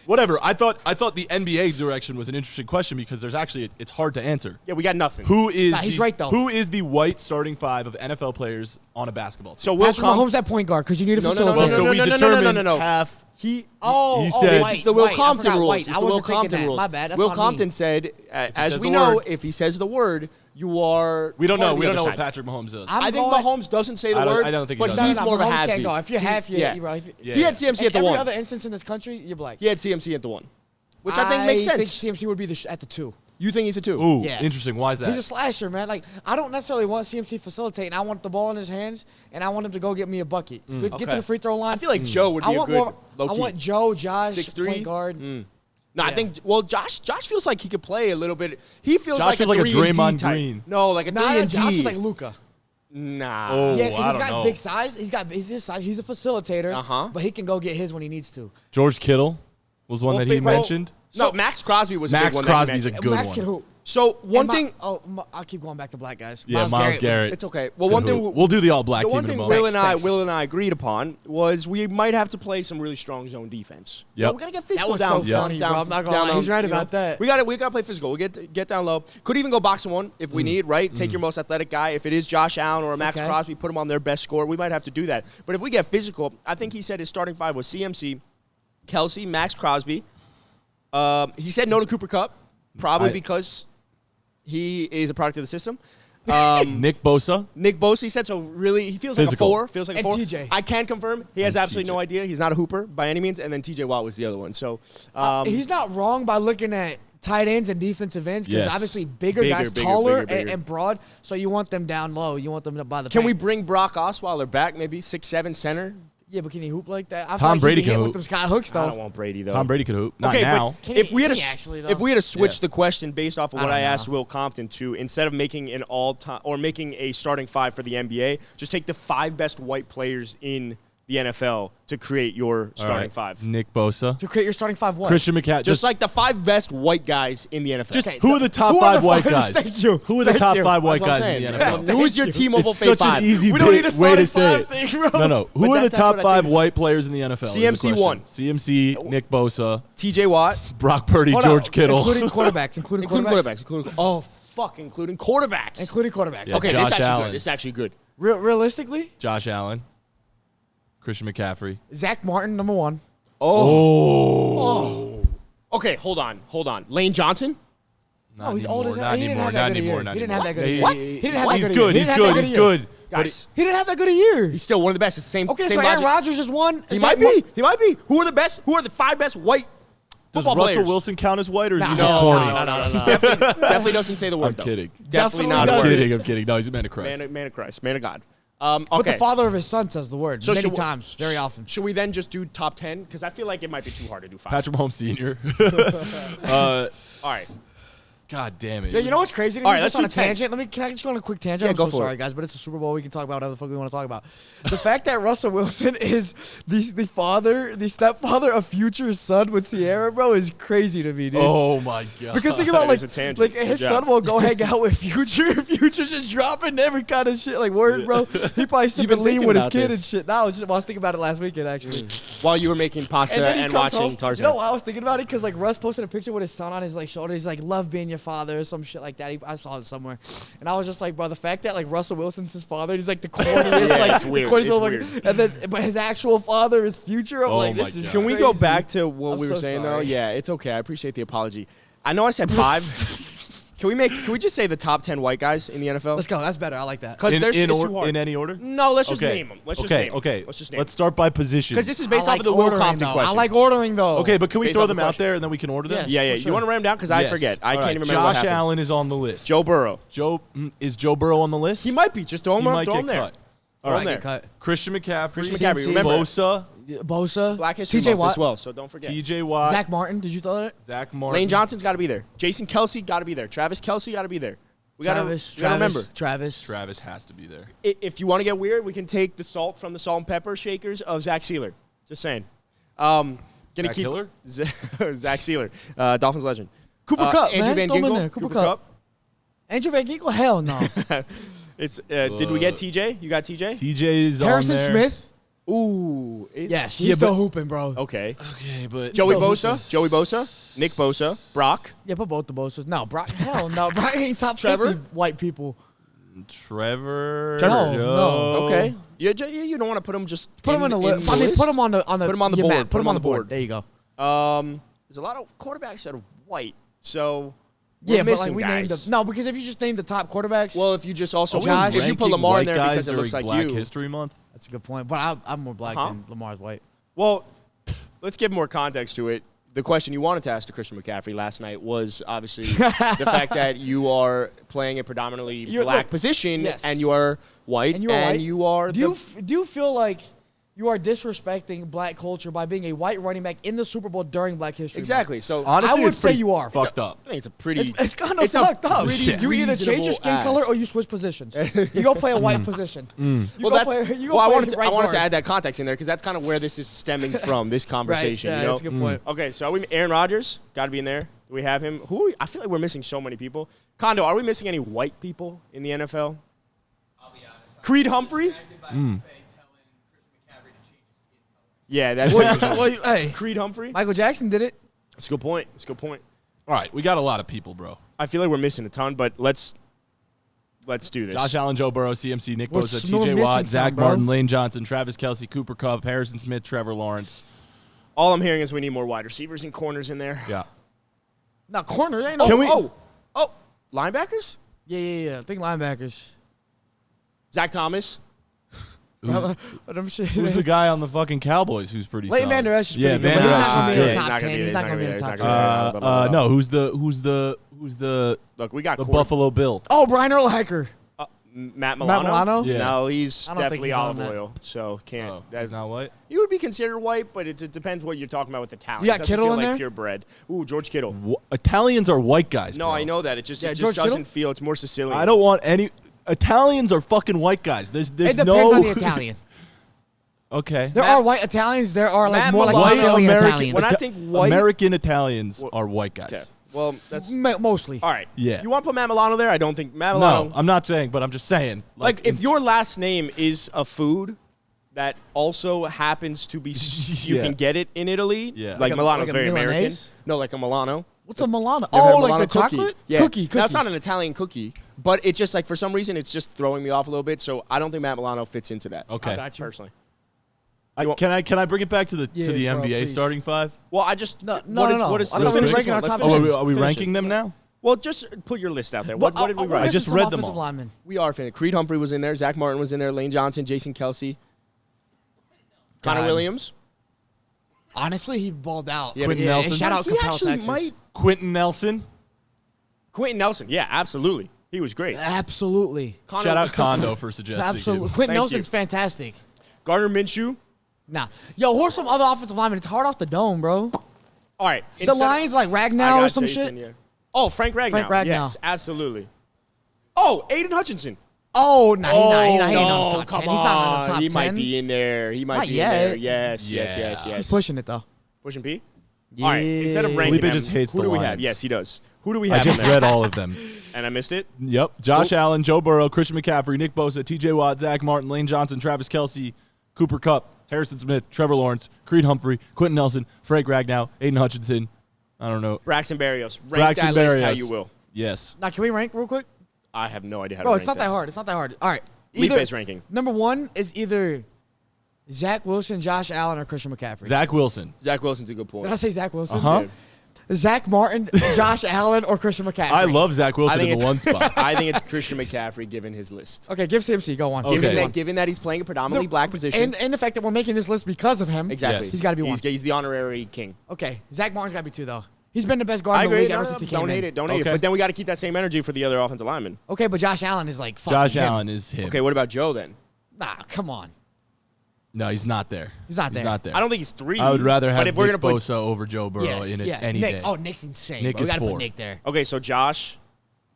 S1: whatever. I thought the NBA direction was an interesting question because there's actually it's hard to answer.
S2: Yeah, we got nothing.
S1: Who is
S3: Nah, he's
S1: the,
S3: right, though.
S1: Who is the white starting 5 of NFL players on a basketball team?
S2: So Will
S3: Patrick Mahomes at point guard because you need a
S2: No, no,
S3: facilitator.
S2: no, no,
S1: so
S2: no,
S1: we
S2: no, no,
S1: determined
S2: no.
S1: half.
S2: He
S1: said-
S2: this is the Will
S3: White. I
S2: Compton
S3: forgot
S2: rules.
S3: White.
S2: It's
S3: I
S2: the Will
S3: wasn't thinking
S2: Compton
S3: that.
S2: rules.
S3: My bad. That's
S2: Will
S3: on me.
S2: Compton said, as
S1: says
S2: we
S1: the
S2: know,
S1: word.
S2: if he says the word, you are.
S1: We don't
S2: part
S1: know.
S2: of the
S1: We don't
S2: other
S1: know what
S2: side.
S1: Patrick Mahomes does.
S3: I'm
S2: I think
S3: going-
S2: Mahomes doesn't say the
S1: I don't-
S2: word.
S1: I don't think he
S2: but
S1: does.
S2: he's
S3: No,
S2: more of a
S3: Mahomes
S2: half
S3: can't go. If you're half,
S2: yeah.
S3: bro.
S1: Yeah.
S2: He had CMC at the
S3: every
S2: one.
S3: other instance in this country, you're black.
S2: He had CMC at the one, which I think makes
S3: I think
S2: sense.
S3: CMC would be at the 2.
S2: You think he's a 2?
S1: Ooh,
S3: Yeah.
S1: interesting. Why is that?
S3: He's a slasher, man. Like I don't necessarily want CMC facilitating. I want the ball in his hands, and I want him to go get me a bucket. Get
S1: Okay.
S3: to the free throw line.
S2: I feel like Joe would be
S3: I
S2: a
S3: want
S2: good
S3: more.
S2: low
S3: I
S2: key.
S3: want Joe, Josh,
S2: 6'3"?
S3: point guard.
S2: No,
S3: Yeah.
S2: I think. Well, Josh feels like he could play a little bit. He feels
S1: Josh
S2: like
S1: feels
S2: a
S1: like a
S2: 3 and D
S1: Draymond
S2: type.
S1: Green.
S2: No, like a 3
S3: Nah,
S2: and
S3: Josh
S2: D.
S3: is like Luca.
S2: Nah.
S1: Oh,
S3: Yeah, because
S1: I
S3: he's
S1: don't
S3: got
S1: know.
S3: big size. He's his size. He's a facilitator.
S2: Uh-huh.
S3: But he can go get his when he needs to.
S1: George Kittle was one that he mentioned.
S2: No, Max Crosby was a
S1: Max
S2: big one.
S1: Crosby's
S2: that
S1: a
S2: he
S1: good
S3: Max
S1: one.
S3: can hoop.
S2: So one
S3: And
S2: thing.
S3: I'll keep going back to black guys.
S1: Yeah, Miles Garrett.
S2: It's okay. Well, one
S1: Could
S2: thing
S1: hoop. We'll do the all black
S2: the
S1: team
S2: one
S1: in a
S2: thing
S1: moment.
S2: Will and I agreed upon was we might have to play some really strong zone defense.
S1: Yep.
S2: We're gonna get physical
S3: was
S2: down.
S3: so funny, bro. I'm not gonna lie. He's right about that.
S2: We got to play physical. We get down low. Could even go box and one if we need. Right. Take your most athletic guy. If it is Josh Allen or a Max
S3: Okay.
S2: Crosby, put him on their best score. We might have to do that. But if we get physical, I think he said his starting 5 was CMC, Kelsey, Max Crosby. He said no to Cooper Kupp, probably because he is a product of the system.
S1: Nick Bosa.
S2: Nick Bosa, he said, so really, he feels
S1: Physical.
S2: like a 4. Feels like a
S3: And
S2: 4.
S3: TJ.
S2: I can confirm. He has
S1: And
S2: absolutely
S1: TJ.
S2: no idea. He's not a hooper by any means. And then TJ Watt was the other one. So
S3: He's not wrong by looking at tight ends and defensive ends because
S1: Yes.
S3: obviously bigger guys,
S2: Bigger,
S3: taller
S2: bigger.
S3: And broad, so you want them down low. You want them by the
S2: can we
S3: paint.
S2: bring Brock Osweiler back? Maybe 6'7" center?
S3: Yeah, but can he hoop like that? I feel
S1: Tom
S3: like
S1: Brady
S3: he'd be
S1: can
S3: hit
S1: hoop.
S3: with them sky hooks
S2: I
S3: though.
S2: don't want Brady, though.
S1: Tom Brady could hoop. Not
S2: Okay,
S1: now.
S2: but if we had
S3: Can he actually, though?
S2: switched
S1: Yeah.
S2: the question based off of
S3: I
S2: what
S3: don't
S2: I asked
S3: know.
S2: Will Compton to, instead of making an all-time or making a starting 5 for the NBA, just take the 5 best white players in the NFL to create your
S1: All
S2: starting
S1: right.
S2: 5.
S1: Nick Bosa.
S3: To create your starting 5 what?
S1: Christian McCaffrey.
S2: Just like the 5 best white guys in the NFL.
S1: Just
S3: Okay,
S1: who are the top
S3: who are
S1: 5
S3: the
S1: white
S3: five?
S1: guys?
S3: Thank you.
S1: Who are the
S3: Thank
S1: top
S3: you.
S1: 5 white
S2: That's what
S1: guys
S2: I'm
S1: in the
S2: saying.
S1: NFL?
S2: Who's your
S3: Thank you.
S2: T-Mobile
S1: It's
S2: Fave
S1: such an
S2: 5?
S1: easy
S3: We don't need a
S1: way to
S3: starting
S1: say
S3: 5
S1: it.
S3: thing, bro.
S1: No.
S2: But
S1: Who are the
S2: that's
S1: top
S2: what I
S1: 5
S2: think.
S1: white players in the NFL? is the
S2: CMC
S1: question.
S2: one.
S1: CMC, Nick Bosa,
S2: TJ Watt.
S1: Brock Purdy,
S3: Hold
S1: George
S3: on.
S1: Kittle.
S3: Including quarterbacks.
S2: Including quarterbacks. Oh, fuck, including quarterbacks.
S3: Including quarterbacks.
S1: Yeah.
S2: Okay,
S1: Josh
S2: this is actually
S1: Allen.
S2: good. This is actually good.
S3: Realistically,
S1: Josh Allen. Christian McCaffrey.
S3: Zach Martin, number 1.
S1: Oh.
S2: Okay, hold on. Lane Johnson?
S3: Oh, he's old as hell.
S1: Not
S3: He didn't
S1: anymore.
S3: have that
S1: Not
S3: good a
S1: anymore.
S3: year.
S1: Not
S3: He didn't
S1: anymore.
S3: have that good a year.
S2: What?
S3: He didn't have that
S1: He's
S3: good a
S1: good.
S3: year.
S1: He's
S3: He didn't have
S1: good.
S3: that
S1: He's
S3: a year.
S1: good. But
S2: Guys,
S3: He didn't have that good a year.
S2: he's still one of the best. It's the same.
S3: Okay,
S2: same
S3: so Aaron
S2: logic.
S3: Rodgers is one.
S2: He
S3: Zach
S2: might be. He might be. Who are the best? Who are the 5 best white
S1: does
S2: football
S1: Russell
S2: players?
S1: Wilson count as white or is
S3: Nah,
S1: he
S3: no,
S1: just corny?
S2: No. Definitely doesn't say the word.
S1: I'm
S2: though.
S1: kidding.
S2: Definitely
S3: Definitely
S2: not a
S3: doesn't.
S2: word.
S1: I'm kidding. No, he's a man of Christ.
S2: Man of Christ. Man of God.
S3: But
S2: Okay.
S3: the father of his son says the word
S2: So
S3: many
S2: should we-
S3: times, very often.
S2: Should we then just do top 10? Because I feel like it might be too hard to do 5.
S1: Patrick Mahomes Sr.
S2: All right.
S1: God damn it.
S3: Yeah, you know what's crazy to me?
S2: All right,
S3: Just
S2: let's
S3: on a
S2: do 10.
S3: tangent. Can I just go on a quick tangent?
S2: Yeah,
S3: I'm
S2: go
S3: so
S2: for
S3: sorry,
S2: it.
S3: guys, but it's a Super Bowl. We can talk about whatever the fuck we want to talk about. The fact that Russell Wilson is the stepfather of Future's son with Sierra, bro, is crazy to me, dude.
S1: Oh my god.
S3: Because think about
S2: That is a tangent.
S3: like
S2: Good
S3: his
S2: job.
S3: son will go hang out with Future. Future's just dropping every kind of shit. Like word, bro. He probably sipping
S2: been
S3: lean
S2: thinking
S3: with his
S2: about
S3: kid
S2: this.
S3: and shit. No, I was thinking about it last weekend actually.
S2: While you were making pasta
S3: And then he
S2: and
S3: comes
S2: watching
S3: home.
S2: Tarzan.
S3: You know why I was thinking about it? Because like Russ posted a picture with his son on his like shoulder. He's like, "Love being your father," or some shit like that. I saw it somewhere, and I was just like, bro, the fact that like Russell Wilson's his father, he's like the corniest,
S2: Yeah,
S3: like
S2: it's weird.
S3: the corniest
S2: It's
S3: motherfucker.
S2: weird.
S3: And then, but his actual father is Future. I'm
S1: Oh
S3: like,
S1: my
S3: this is
S1: God.
S2: Can we go
S3: crazy.
S2: back to what
S3: I'm
S2: we were
S3: so
S2: saying though?
S3: sorry.
S2: Yeah, it's okay. I appreciate the apology. I know I said 5. Can we just say the top 10 white guys in the NFL?
S3: Let's go. That's better. I like that.
S2: Because there's it's too
S1: in
S2: hard.
S1: any order?
S2: No, let's just
S1: Okay.
S2: name them. Let's just
S1: Okay,
S2: name 'em.
S1: okay.
S2: Let's just name
S1: Let's start by position.
S2: because this is
S3: I
S2: based
S3: like
S2: off of the Will
S3: ordering,
S2: Compton
S3: though.
S2: question.
S3: I like ordering though.
S1: Okay, but can we
S2: Based
S1: throw
S2: off the
S1: them out
S2: question.
S1: there and then we can order them?
S3: Yes.
S2: Yeah.
S3: for
S2: You
S3: sure.
S2: want to write them down because I
S1: Yes.
S2: forget. I
S1: All
S2: can't
S1: right,
S2: even remember what
S1: Josh
S2: happened.
S1: Allen is on the list.
S2: Joe Burrow.
S1: Is Joe Burrow on the list?
S2: He might be. Just throw him
S1: He
S2: up.
S1: might
S2: Throw him
S1: get
S2: there.
S1: cut.
S2: Throw
S3: All
S2: him
S3: right,
S2: there.
S3: get cut.
S1: Christian McCaffrey.
S2: Christian McCaffrey,
S3: CMC.
S2: remember.
S1: Bosa.
S3: Bosa.
S2: Black History
S3: TJ
S2: Month
S3: Watt.
S2: as well, so don't forget.
S1: TJ Watt.
S3: Zach Martin. Did you throw that?
S1: Zach Martin.
S2: Lane Johnson's got to be there. Jason Kelsey got to be there. Travis Kelsey got to be there. We got to remember.
S3: Travis.
S1: Travis has to be there.
S2: If you want to get weird, we can take the salt from the salt and pepper shakers of Zach Sealer. Just saying. Gonna
S1: Zach
S2: keep
S1: Hiller?
S2: Zach Sealer, Dolphins legend.
S3: Cooper Kupp,
S2: Andrew
S3: man.
S2: Van
S3: Throw him in
S2: Ginkel.
S3: there. Cooper Kupp. Andrew Van Ginkel? Hell no.
S2: It's did we get TJ? You got TJ?
S1: TJ's
S3: Harrison
S1: on there.
S3: Smith?
S2: Ooh.
S3: Yes, he's still hooping, bro.
S2: Okay.
S1: Okay, but
S2: Joey
S3: Still
S2: Bosa. Joey Bosa. Nick Bosa. Brock.
S3: Yeah, put both the Bosas. No, Brock. Hell no. Brock ain't top
S2: Trevor?
S3: 50 white people.
S1: Trevor.
S3: No,
S1: Joe.
S3: no.
S2: Okay. You don't want to put him just
S3: Put him on the list. I mean, put him on the
S2: Put him on the
S3: yeah,
S2: board.
S3: Matt, put him on the board. There you go.
S2: There's a lot of quarterbacks that are white, so we're
S3: Yeah, but
S2: missing
S3: like we
S2: guys.
S3: named them. No, because if you just name the top quarterbacks,
S2: Well, if you just also
S3: Josh-
S2: if you put
S1: Ranking
S2: Lamar in
S1: white
S2: there
S1: guys
S2: because it looks
S1: during
S2: like
S1: Black
S2: you.
S1: History Month.
S3: that's a good point. But I'm more black
S2: Uh-huh.
S3: than Lamar's white.
S2: Well, let's give more context to it. The question you wanted to ask to Christian McCaffrey last night was obviously the fact that you are playing a predominantly black
S3: look,
S2: position
S3: yes.
S2: and you are white
S3: And you are white.
S2: you are
S3: Do you feel like you are disrespecting black culture by being a white running back in the Super Bowl during Black History Month?
S2: exactly. So
S1: Honestly,
S3: I would
S1: it's
S3: say
S1: pretty
S3: you are.
S1: fucked up.
S2: I think it's a pretty.
S3: It's kind of
S2: it's a
S3: fucked up.
S2: pretty
S3: You either change your
S2: reasonable
S3: skin color
S2: ask.
S3: or you switch positions. You go play a white position. You
S2: Well,
S3: go
S2: that's.
S3: play, you go
S2: Well, I
S3: play
S2: wanted to.
S3: right
S2: I wanted to
S3: guard.
S2: add that context in there because that's kind of where this is stemming from. This conversation.
S3: Right. Yeah,
S2: you know?
S3: that's a good point.
S2: Okay, so are we Aaron Rodgers got to be in there. Do we have him? Who? I feel like we're missing so many people. Kondo, are we missing any white people in the NFL?
S4: I'll be honest.
S2: Creed Humphrey? Yeah, that's
S3: Hey,
S2: Creed Humphrey.
S3: Michael Jackson did it.
S2: That's a good point. That's a good point.
S1: All right, we got a lot of people, bro.
S2: I feel like we're missing a ton, but let's do this.
S1: Josh Allen, Joe Burrow, CMC, Nick
S3: We're
S1: Bosa,
S3: still
S1: TJ Watt,
S3: missing
S1: Zach
S3: some, bro.
S1: Martin, Lane Johnson, Travis Kelsey, Cooper Kupp, Harrison Smith, Trevor Lawrence.
S2: All I'm hearing is we need more wide receivers and corners in there.
S1: Yeah.
S3: Now corner ain't no.
S1: Can we-
S2: Oh, linebackers?
S3: Yeah. I think linebackers.
S2: Zach Thomas.
S3: But I'm sure.
S1: Who's the guy on the fucking Cowboys who's pretty
S3: Leighton
S1: solid?
S3: Van Der Esch is
S1: Yeah,
S3: pretty good.
S1: Van Der
S3: But
S1: Esch is
S3: he's
S1: good.
S3: not going to be in the top 10. He's not going to be in the top 10.
S1: No, who's the
S2: Look, we got
S1: the
S2: Corey-
S1: Buffalo Bill?
S3: Oh, Brian Urlacher.
S2: Matt Milano.
S3: Milano?
S1: Yeah.
S2: No, he's
S3: I don't think
S2: definitely
S3: he's on
S2: olive
S3: that.
S2: oil, so can't.
S1: Oh,
S2: that's
S1: he's not white.
S2: You would be considered white, but it depends what you're talking about with Italians.
S3: You got
S2: Doesn't
S3: Kittle
S2: feel
S3: in
S2: like
S3: there?
S2: purebred. Ooh, George Kittle.
S1: Italians are white guys.
S2: No,
S1: bro.
S2: I know that. It just,
S3: Yeah,
S2: it just
S3: George
S2: doesn't
S3: Kittle?
S2: feel. It's more Sicilian.
S1: I don't want any. Italians are fucking white guys. There's
S3: It depends
S1: no.
S3: on the Italian.
S1: Okay.
S3: There are white Italians. There are like
S2: Matt
S3: more like
S2: Milano-
S3: Sicilian
S1: American-
S3: Italians.
S2: When I think white,
S1: American Italians are white guys.
S2: okay. Well, that's
S3: Mostly.
S2: all right.
S1: Yeah.
S2: You want to put Matt Milano there? I don't think Matt Milano.
S1: No, I'm not saying, but I'm just saying.
S2: like if your last name is a food that also happens to be, you
S1: Yeah.
S2: can get it in Italy.
S1: Yeah.
S2: Like,
S3: Like a-
S2: Milano's
S3: like a
S2: very American.
S3: Milanese?
S2: No, like a Milano.
S3: What's a Milano?
S2: You ever had
S3: Oh, like
S2: Milano
S3: the chocolate?
S2: Yeah.
S3: Cookie.
S2: That's not an Italian cookie, but it's just like for some reason it's just throwing me off a little bit. So I don't think Matt Milano fits into that.
S1: Okay.
S3: I got you.
S2: Personally.
S1: Can I bring it back to the
S3: Yeah,
S1: NBA
S3: bro, please.
S1: starting five?
S2: Well, I just
S3: No,
S2: what
S3: no,
S2: is-
S3: no.
S2: what is-
S3: I
S2: let's
S3: thought we were
S2: finish
S3: ranking
S2: this
S3: our
S2: one.
S3: top
S2: Let's
S1: Oh,
S2: finish
S1: are we,
S2: this.
S1: are we
S2: Finish
S1: ranking
S2: it.
S1: them now?
S2: Well, just put your list out there. What did we
S3: we're
S2: write?
S1: I just
S3: missing some
S1: read them
S3: offensive
S1: all.
S3: linemen.
S2: We are finished. Creed Humphrey was in there. Zach Martin was in there. Lane Johnson, Jason Kelsey, Connor
S3: God.
S2: Williams.
S3: Honestly, he balled out.
S2: Yeah,
S1: Quentin
S3: and
S1: Nelson.
S3: Shout out
S2: He
S3: Capel,
S2: actually
S3: Texas.
S2: might.
S1: Quentin Nelson.
S2: Quentin Nelson. Yeah, absolutely. He was great.
S3: Absolutely.
S2: Connor-
S1: Shout out Kondo for suggesting
S3: Absolutely.
S1: him.
S3: Quentin
S2: Thank
S3: Nelson's
S2: you.
S3: fantastic.
S2: Gardner Minshew.
S3: Nah. Yo, who are some other offensive linemen? It's hard off the dome, bro.
S2: All right.
S3: The Lions like
S2: I
S3: Ragnow
S2: got
S3: or some
S2: Jason,
S3: shit.
S2: yeah. Oh, Frank Ragnow.
S3: Frank Ragnow.
S2: Yes, absolutely. Oh, Aiden Hutchinson.
S3: Oh, nah, he ain't on the
S2: no,
S3: top
S2: come
S3: 10. He's not on the top
S2: He
S3: 10.
S2: might be in there. He might
S3: Not
S2: be
S3: yet.
S2: in there. Yes, yes,
S1: Yeah.
S2: yes, yes.
S3: He's pushing it, though.
S2: Pushing P? All right. Instead of
S3: Yeah.
S2: ranking
S1: Felipe
S2: them,
S1: just hates
S2: who
S1: the
S2: do we have?
S1: Lions.
S2: Yes, he does. Who do we
S1: I
S2: have
S1: just
S2: on there?
S1: read all of them.
S2: And I missed it?
S1: Yep. Josh
S2: Nope.
S1: Allen, Joe Burrow, Christian McCaffrey, Nick Bosa, TJ Watt, Zach Martin, Lane Johnson, Travis Kelsey, Cooper Kupp, Harrison Smith, Trevor Lawrence, Creed Humphrey, Quentin Nelson, Frank Ragnow, Aiden Hutchinson. I don't know.
S2: Braxton Berrios. Rank
S1: Braxton
S2: that list how
S1: Berrios.
S2: you will.
S1: Yes.
S3: Now, can we rank real quick?
S2: I have no idea how
S3: Bro,
S2: to
S3: it's
S2: rank
S3: not that hard. It's not that hard. All right.
S2: Felipe's ranking.
S3: Number one is either Zach Wilson, Josh Allen, or Christian McCaffrey.
S1: Zach Wilson.
S2: Zach Wilson's a good point.
S3: Did I say Zach Wilson?
S1: Uh-huh.
S3: Zach Martin, Josh Allen, or Christian McCaffrey?
S1: I love Zach
S2: I
S1: Wilson
S2: think
S1: in the one
S2: it's-
S1: spot.
S2: I think it's Christian McCaffrey given his list.
S3: Okay, give CMC. Go on.
S1: Okay.
S2: Given that he's playing a predominantly black position.
S3: And the fact that we're making this list because of him.
S2: Exactly.
S1: Yes.
S3: He's gotta be one.
S2: He's the honorary king.
S3: Okay, Zach Martin's got to be two, though. He's been the best guard
S2: I
S3: in the
S2: agree.
S3: league ever since he came
S2: Don't
S3: in.
S2: hate it. Don't hate it.
S1: Okay.
S2: But then we got to keep that same energy for the other offensive linemen.
S3: Okay, but Josh Allen is like fucking
S1: Josh
S3: him.
S1: Allen is him.
S2: Okay, what about Joe then?
S3: Nah, come on.
S1: No, he's not there.
S3: He's not there.
S1: He's not there.
S2: I don't think he's 3.
S1: I would rather have
S2: but if we're
S1: Nick
S2: gonna put,
S1: Bosa over Joe Burrow
S3: Yes,
S1: in it
S3: yes.
S1: any
S3: Nick.
S1: day.
S3: Oh, Nick's insane.
S1: Nick
S3: bro. We
S1: is
S3: got to
S1: 4.
S3: put Nick there.
S2: Okay, so Josh.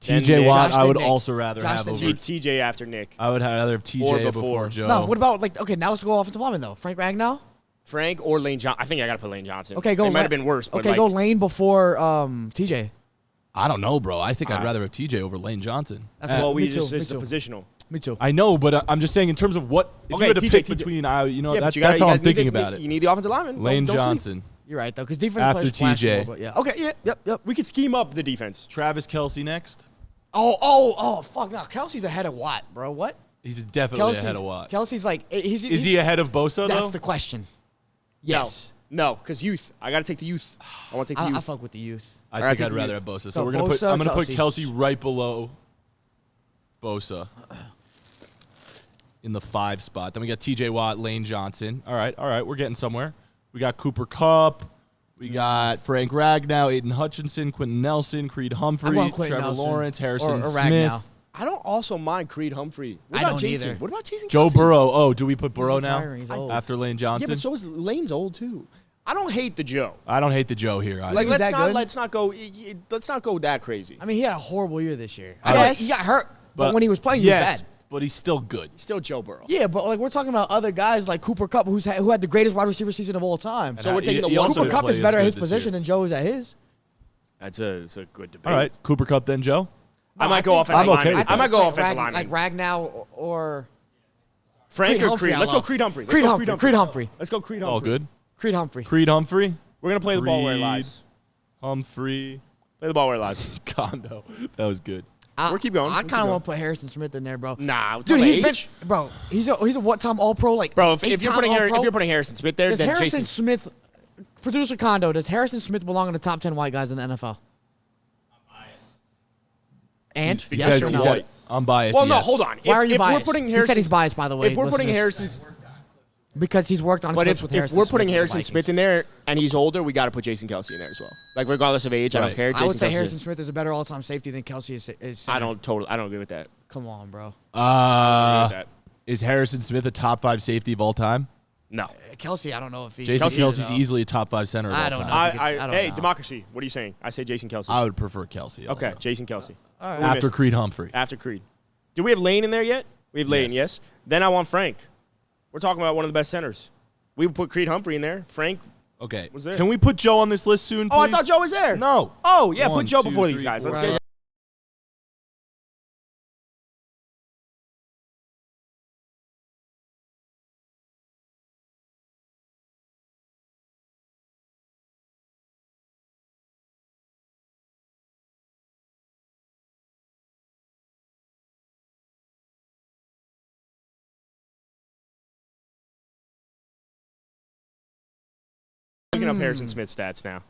S2: then
S1: TJ
S2: Nick.
S1: Watt,
S3: Josh,
S1: I
S3: then
S1: would
S3: Nick.
S1: also rather
S3: Josh,
S1: have
S3: then
S1: over.
S2: TJ after Nick.
S1: I would rather have
S2: Or
S1: TJ
S2: before.
S1: before Joe.
S3: No, what about like? Okay, now let's go offensive lineman though. Frank Ragnow.
S2: Frank or Lane Johnson. I think I got to put Lane Johnson.
S3: Okay, go.
S2: It might have been worse. But
S3: Okay,
S2: like,
S3: go Lane before TJ.
S1: I don't know, bro. I think I'd rather have TJ over Lane Johnson.
S3: That's
S2: well,
S3: me
S2: we
S3: too,
S2: just
S3: me
S2: it's the
S3: too.
S2: positional.
S3: Me too.
S1: I know, but I'm just saying in terms of what if
S2: Okay,
S1: you had to
S2: TJ,
S1: pick
S2: TJ.
S1: between,
S2: Yeah, but
S1: that's
S2: you gotta-
S1: how
S2: you
S1: I'm
S2: gotta-
S1: thinking
S2: you need-
S1: about it.
S2: You need the offensive lineman.
S1: Lane
S2: Don't sleep.
S1: Johnson,
S3: You're right though, because defense
S1: After
S3: players flash a
S1: TJ.
S3: little bit, yeah. Okay. Yeah. Yep.
S2: We could scheme up the defense.
S1: Travis Kelsey next.
S3: Oh. Fuck. No, Kelsey's ahead of Watt, bro. What?
S1: He's definitely
S3: Kelsey's
S1: ahead of Watt.
S3: Kelsey's like. Is
S1: Is he ahead of Bosa
S3: That's
S1: though?
S3: the question. Yes.
S2: No, because youth. I got to take the youth. I want to take the
S3: I
S2: youth.
S3: fuck with the youth.
S1: I
S2: Alright,
S1: think
S2: take
S1: I'd
S2: the
S1: rather
S2: youth.
S1: have Bosa. So
S3: So
S1: we're gonna put.
S3: Bosa,
S1: I'm gonna put
S3: Kelsey.
S1: Kelsey right below Bosa in the 5 spot. Then we got TJ Watt, Lane Johnson. All right. We're getting somewhere. We got Cooper Kupp. We got Frank Ragnow, Aiden Hutchinson, Quentin Nelson, Creed Humphrey,
S3: want Quentin
S1: Trevor
S3: Nelson
S1: Lawrence, Harrison
S3: or
S1: Smith,
S3: Ragnow.
S2: I don't also mind Creed Humphrey. What
S3: I
S2: about
S3: don't
S2: Jason?
S3: either.
S2: What about Jason
S1: Joe
S2: Kelsey?
S1: Burrow. Oh, do we put Burrow now
S3: retiring. He's old.
S1: after Lane
S2: Yeah,
S1: Johnson?
S2: but so is Lane's old too. I don't hate the Joe.
S1: I don't hate the Joe here. Either.
S2: Like
S3: he's that good?
S2: let's not go that crazy.
S3: I mean, he had a horrible year this year.
S1: I
S3: Yeah,
S1: like-
S3: he got hurt, but when he was playing,
S1: yes,
S3: he was bad.
S1: but he's still good.
S2: Still Joe Burrow.
S3: Yeah, but like we're talking about other guys like Cooper Kupp, who had the greatest wide receiver season of all time.
S2: So we're taking the
S1: he
S2: one-
S1: also
S3: Cooper
S1: didn't
S3: Kupp
S1: play
S3: is
S1: as
S3: better at
S1: good
S3: his
S1: this
S3: position
S1: year.
S3: than Joe is at his.
S2: It's a good debate.
S1: All right, Cooper Kupp then Joe.
S2: I might go offensive
S1: I'm okay
S2: lineman.
S1: with
S2: I might go
S3: Frank
S2: offensive lineman.
S3: Like Ragnow or
S2: Frank or
S3: Humphrey,
S2: Creed.
S3: I
S2: Let's go
S3: love.
S2: Creed Humphrey. Let's
S3: Creed
S2: go
S3: Humphrey. Creed Humphrey.
S2: Let's go Creed Humphrey.
S1: All good.
S3: Creed Humphrey.
S1: Creed Humphrey.
S2: We're gonna play the ball where it lies.
S1: Humphrey.
S2: Play the ball where it lies.
S1: Condo. That was good.
S2: We'll keep going.
S3: I
S2: We'll keep
S3: kind of
S2: going.
S3: want to put Harrison Smith in there, bro.
S2: Nah,
S3: Dude, he's been,
S2: age.
S3: bro. He's a what-time All-Pro, like
S2: Bro, if you're
S3: eight-time
S2: putting
S3: All-Pro.
S2: if you're putting Harrison Smith there,
S3: Does
S2: then
S3: Harrison
S2: Jason.
S3: Smith, producer Condo, does Harrison Smith belong in the top 10 white guys in the NFL? And
S1: He
S3: yes
S1: says,
S3: or
S1: he
S3: no?
S1: said, I'm biased.
S2: Well, no,
S1: yes.
S2: hold on.
S3: Why are you
S2: if
S3: biased?
S2: We're putting
S3: He
S2: Harrison,
S3: said he's biased, by the way.
S2: If we're putting
S3: listeners.
S2: Harrison,
S3: Because he's worked on
S2: but
S3: clips
S2: if
S3: with Harrison
S2: we're
S3: Smith
S2: putting
S3: with the
S2: Harrison
S3: Vikings.
S2: Smith in there and he's older, we got to put Jason Kelsey in there as well. Like regardless of age, I don't
S1: Right.
S2: care. Jason
S3: I would say
S2: Kelce
S3: Harrison Smith is a better all-time safety than Kelsey is center.
S2: I don't agree with that.
S3: Come on, bro.
S2: I don't agree with that.
S1: Is Harrison Smith a top 5 safety of all time?
S2: No.
S3: Kelsey, I don't know if he.
S1: Jason
S3: Kelsey
S1: Kelsey's
S3: though.
S1: easily a top 5 center of all
S3: I don't
S1: time.
S3: know. I don't
S2: Hey,
S3: know.
S2: democracy. What are you saying? I say Jason Kelsey.
S1: I would prefer Kelsey.
S2: Okay,
S1: Also.
S2: Jason Kelsey.
S3: All right.
S1: After Creed Humphrey.
S2: After Creed. Do we have Lane in there yet? We have Lane, yes. Then I want Frank. We're talking about one of the best centers. We would put Creed Humphrey in there. Frank.
S1: Okay.
S2: Was there?
S1: Can we put Joe on this list soon, please?
S2: Oh, I thought Joe was there.
S1: No.
S2: Oh, yeah,
S1: 1,
S2: put Joe
S1: 2,
S2: before these
S1: 3,
S2: guys.
S1: 4.
S2: Let's get. Looking up Harrison Smith's stats now.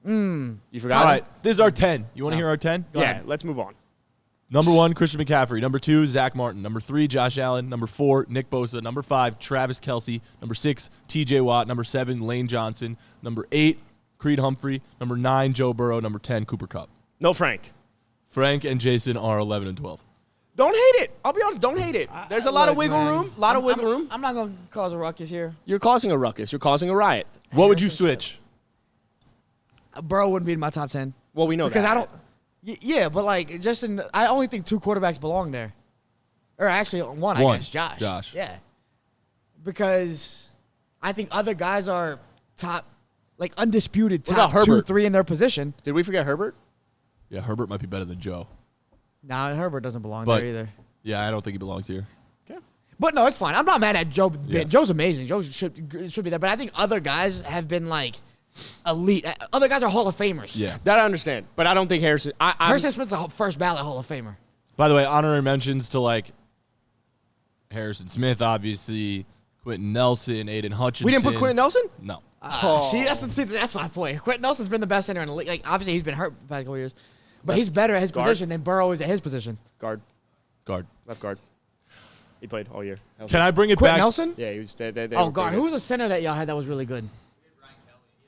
S2: You forgot?
S1: All right. This is our 10. You want to hear our 10?
S2: Yeah, let's move on.
S1: Number 1, Christian McCaffrey. Number 2, Zach Martin. Number 3, Josh Allen. Number 4, Nick Bosa. Number 5, Travis Kelce. Number 6, TJ Watt. Number 7, Lane Johnson. Number 8, Creed Humphrey. Number 9, Joe Burrow. Number 10, Cooper Kupp.
S2: No Frank.
S1: Frank and Jason are 11 and 12.
S2: Don't hate it. I'll be honest. Don't hate it. There's a lot of
S3: Look,
S2: wiggle
S3: man,
S2: room. A lot of wiggle room.
S3: I'm not gonna cause a ruckus here.
S2: You're causing a ruckus. You're causing a riot.
S1: What would you
S3: Harrison Smith.
S1: switch?
S3: Burrow wouldn't be in my top 10
S2: Well, we know
S3: because
S2: that.
S3: I don't. Yeah, but like I only think 2 quarterbacks belong there, or actually one. I
S1: One.
S3: guess Josh.
S1: Josh.
S3: Yeah, because I think other guys are top, like undisputed
S2: What about
S3: top 2,
S2: Herbert?
S3: 3 in their position.
S2: Did we forget Herbert?
S1: Yeah, Herbert might be better than Joe.
S3: Nah, Herbert doesn't belong
S1: But-
S3: there either.
S1: Yeah, I don't think he belongs here.
S2: Okay.
S3: But no, it's fine. I'm not mad at Joe.
S1: Yeah.
S3: Joe's amazing. Joe should be there. But I think other guys have been like elite. Other guys are Hall of Famers.
S1: Yeah.
S2: That I understand, but I don't think Harrison.
S3: Harrison Smith's a first ballot Hall of Famer.
S1: By the way, honorary mentions to like Harrison Smith, obviously, Quentin Nelson, Aiden Hutchinson.
S2: We didn't put Quentin Nelson.
S1: No.
S3: See, that's my point. Quentin Nelson's been the best center in the league. Like, obviously, he's been hurt the past couple years. But he's better at his
S2: Guard.
S3: position than Burrow is at his position.
S2: Guard,
S1: Guard.
S2: left guard. He played all year.
S1: Can I bring it
S3: Quentin
S1: back?
S3: Nelson?
S2: Yeah, he was. They
S3: Oh,
S2: were
S3: guard.
S2: pretty
S3: Who
S2: good.
S3: was the center that y'all had that was really good?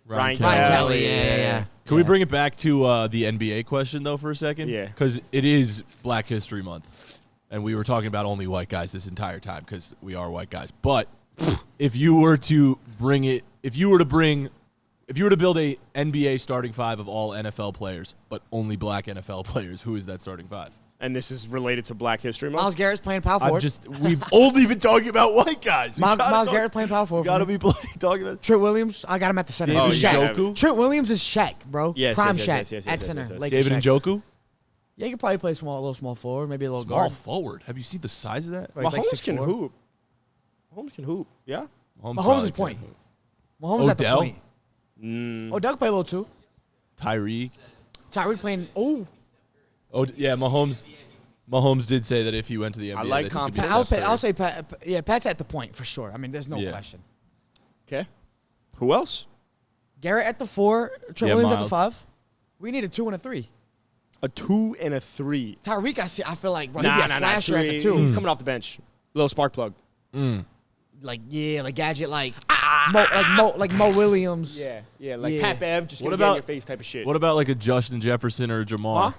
S2: Ryan
S3: Ryan
S2: Kelly.
S3: Kelly. Yeah.
S1: Can we bring it back to the NBA question, though, for a second?
S2: Yeah.
S1: Because it is Black History Month. And we were talking about only white guys this entire time because we are white guys. But if you were to bring it, if you were to build a NBA starting 5 of all NFL players, but only black NFL players, who is that starting 5?
S2: And this is related to Black History Month.
S3: Miles Garrett's playing power forward.
S1: We've only been talking about white guys.
S3: Miles Garrett's playing power forward.
S1: Gotta
S3: for me.
S1: be talking about
S3: Trent Williams, I got him at the center.
S1: David
S2: Oh, yeah.
S1: Njoku.
S3: Trent Williams is Shaq, bro.
S2: Yes,
S3: Prime
S2: yes,
S3: Shaq
S2: yes, yes,
S3: at
S2: yes,
S3: center.
S2: yes, yes.
S3: Lakers
S1: David
S3: Shaq.
S1: Njoku.
S3: Yeah, you could probably play a little small forward, maybe a little
S1: Small
S3: guard.
S1: forward. Have you seen the size of that?
S3: Right, he's like
S2: Mahomes can
S3: 6'4".
S2: hoop. Mahomes can hoop. Yeah.
S3: Mahomes
S1: probably
S3: is point.
S1: can.
S3: Mahomes at the
S1: Odell?
S3: point. Odell play a little too.
S1: Tyreek.
S3: Tyreek playing. Oh,
S1: Oh yeah, Mahomes did say that if he went to the NBA,
S2: I like
S1: that he could be
S2: confidence.
S1: Steph
S3: I'll
S1: Curry.
S3: say Pat. Yeah, Pat's at the point for sure. I mean, there's no
S1: Yeah.
S3: question.
S2: Okay. Who else?
S3: Garrett at the 4, Trent
S1: Yeah,
S3: Williams at
S1: Miles.
S3: the 5. We need a 2 and a 3.
S2: A 2 and a 3.
S3: Tyreek, I feel like bro, he'd be a
S2: Nah,
S3: slasher at the
S2: 3.
S3: 2.
S2: He's coming off the bench. Little spark plug.
S3: Like gadget, like Mo Williams.
S2: Yeah, like
S3: Yeah.
S2: Pat Bev, just
S1: What
S2: gonna get in
S1: about-
S2: your face type of shit.
S1: What about like a Justin Jefferson or a Jamar?
S2: Huh?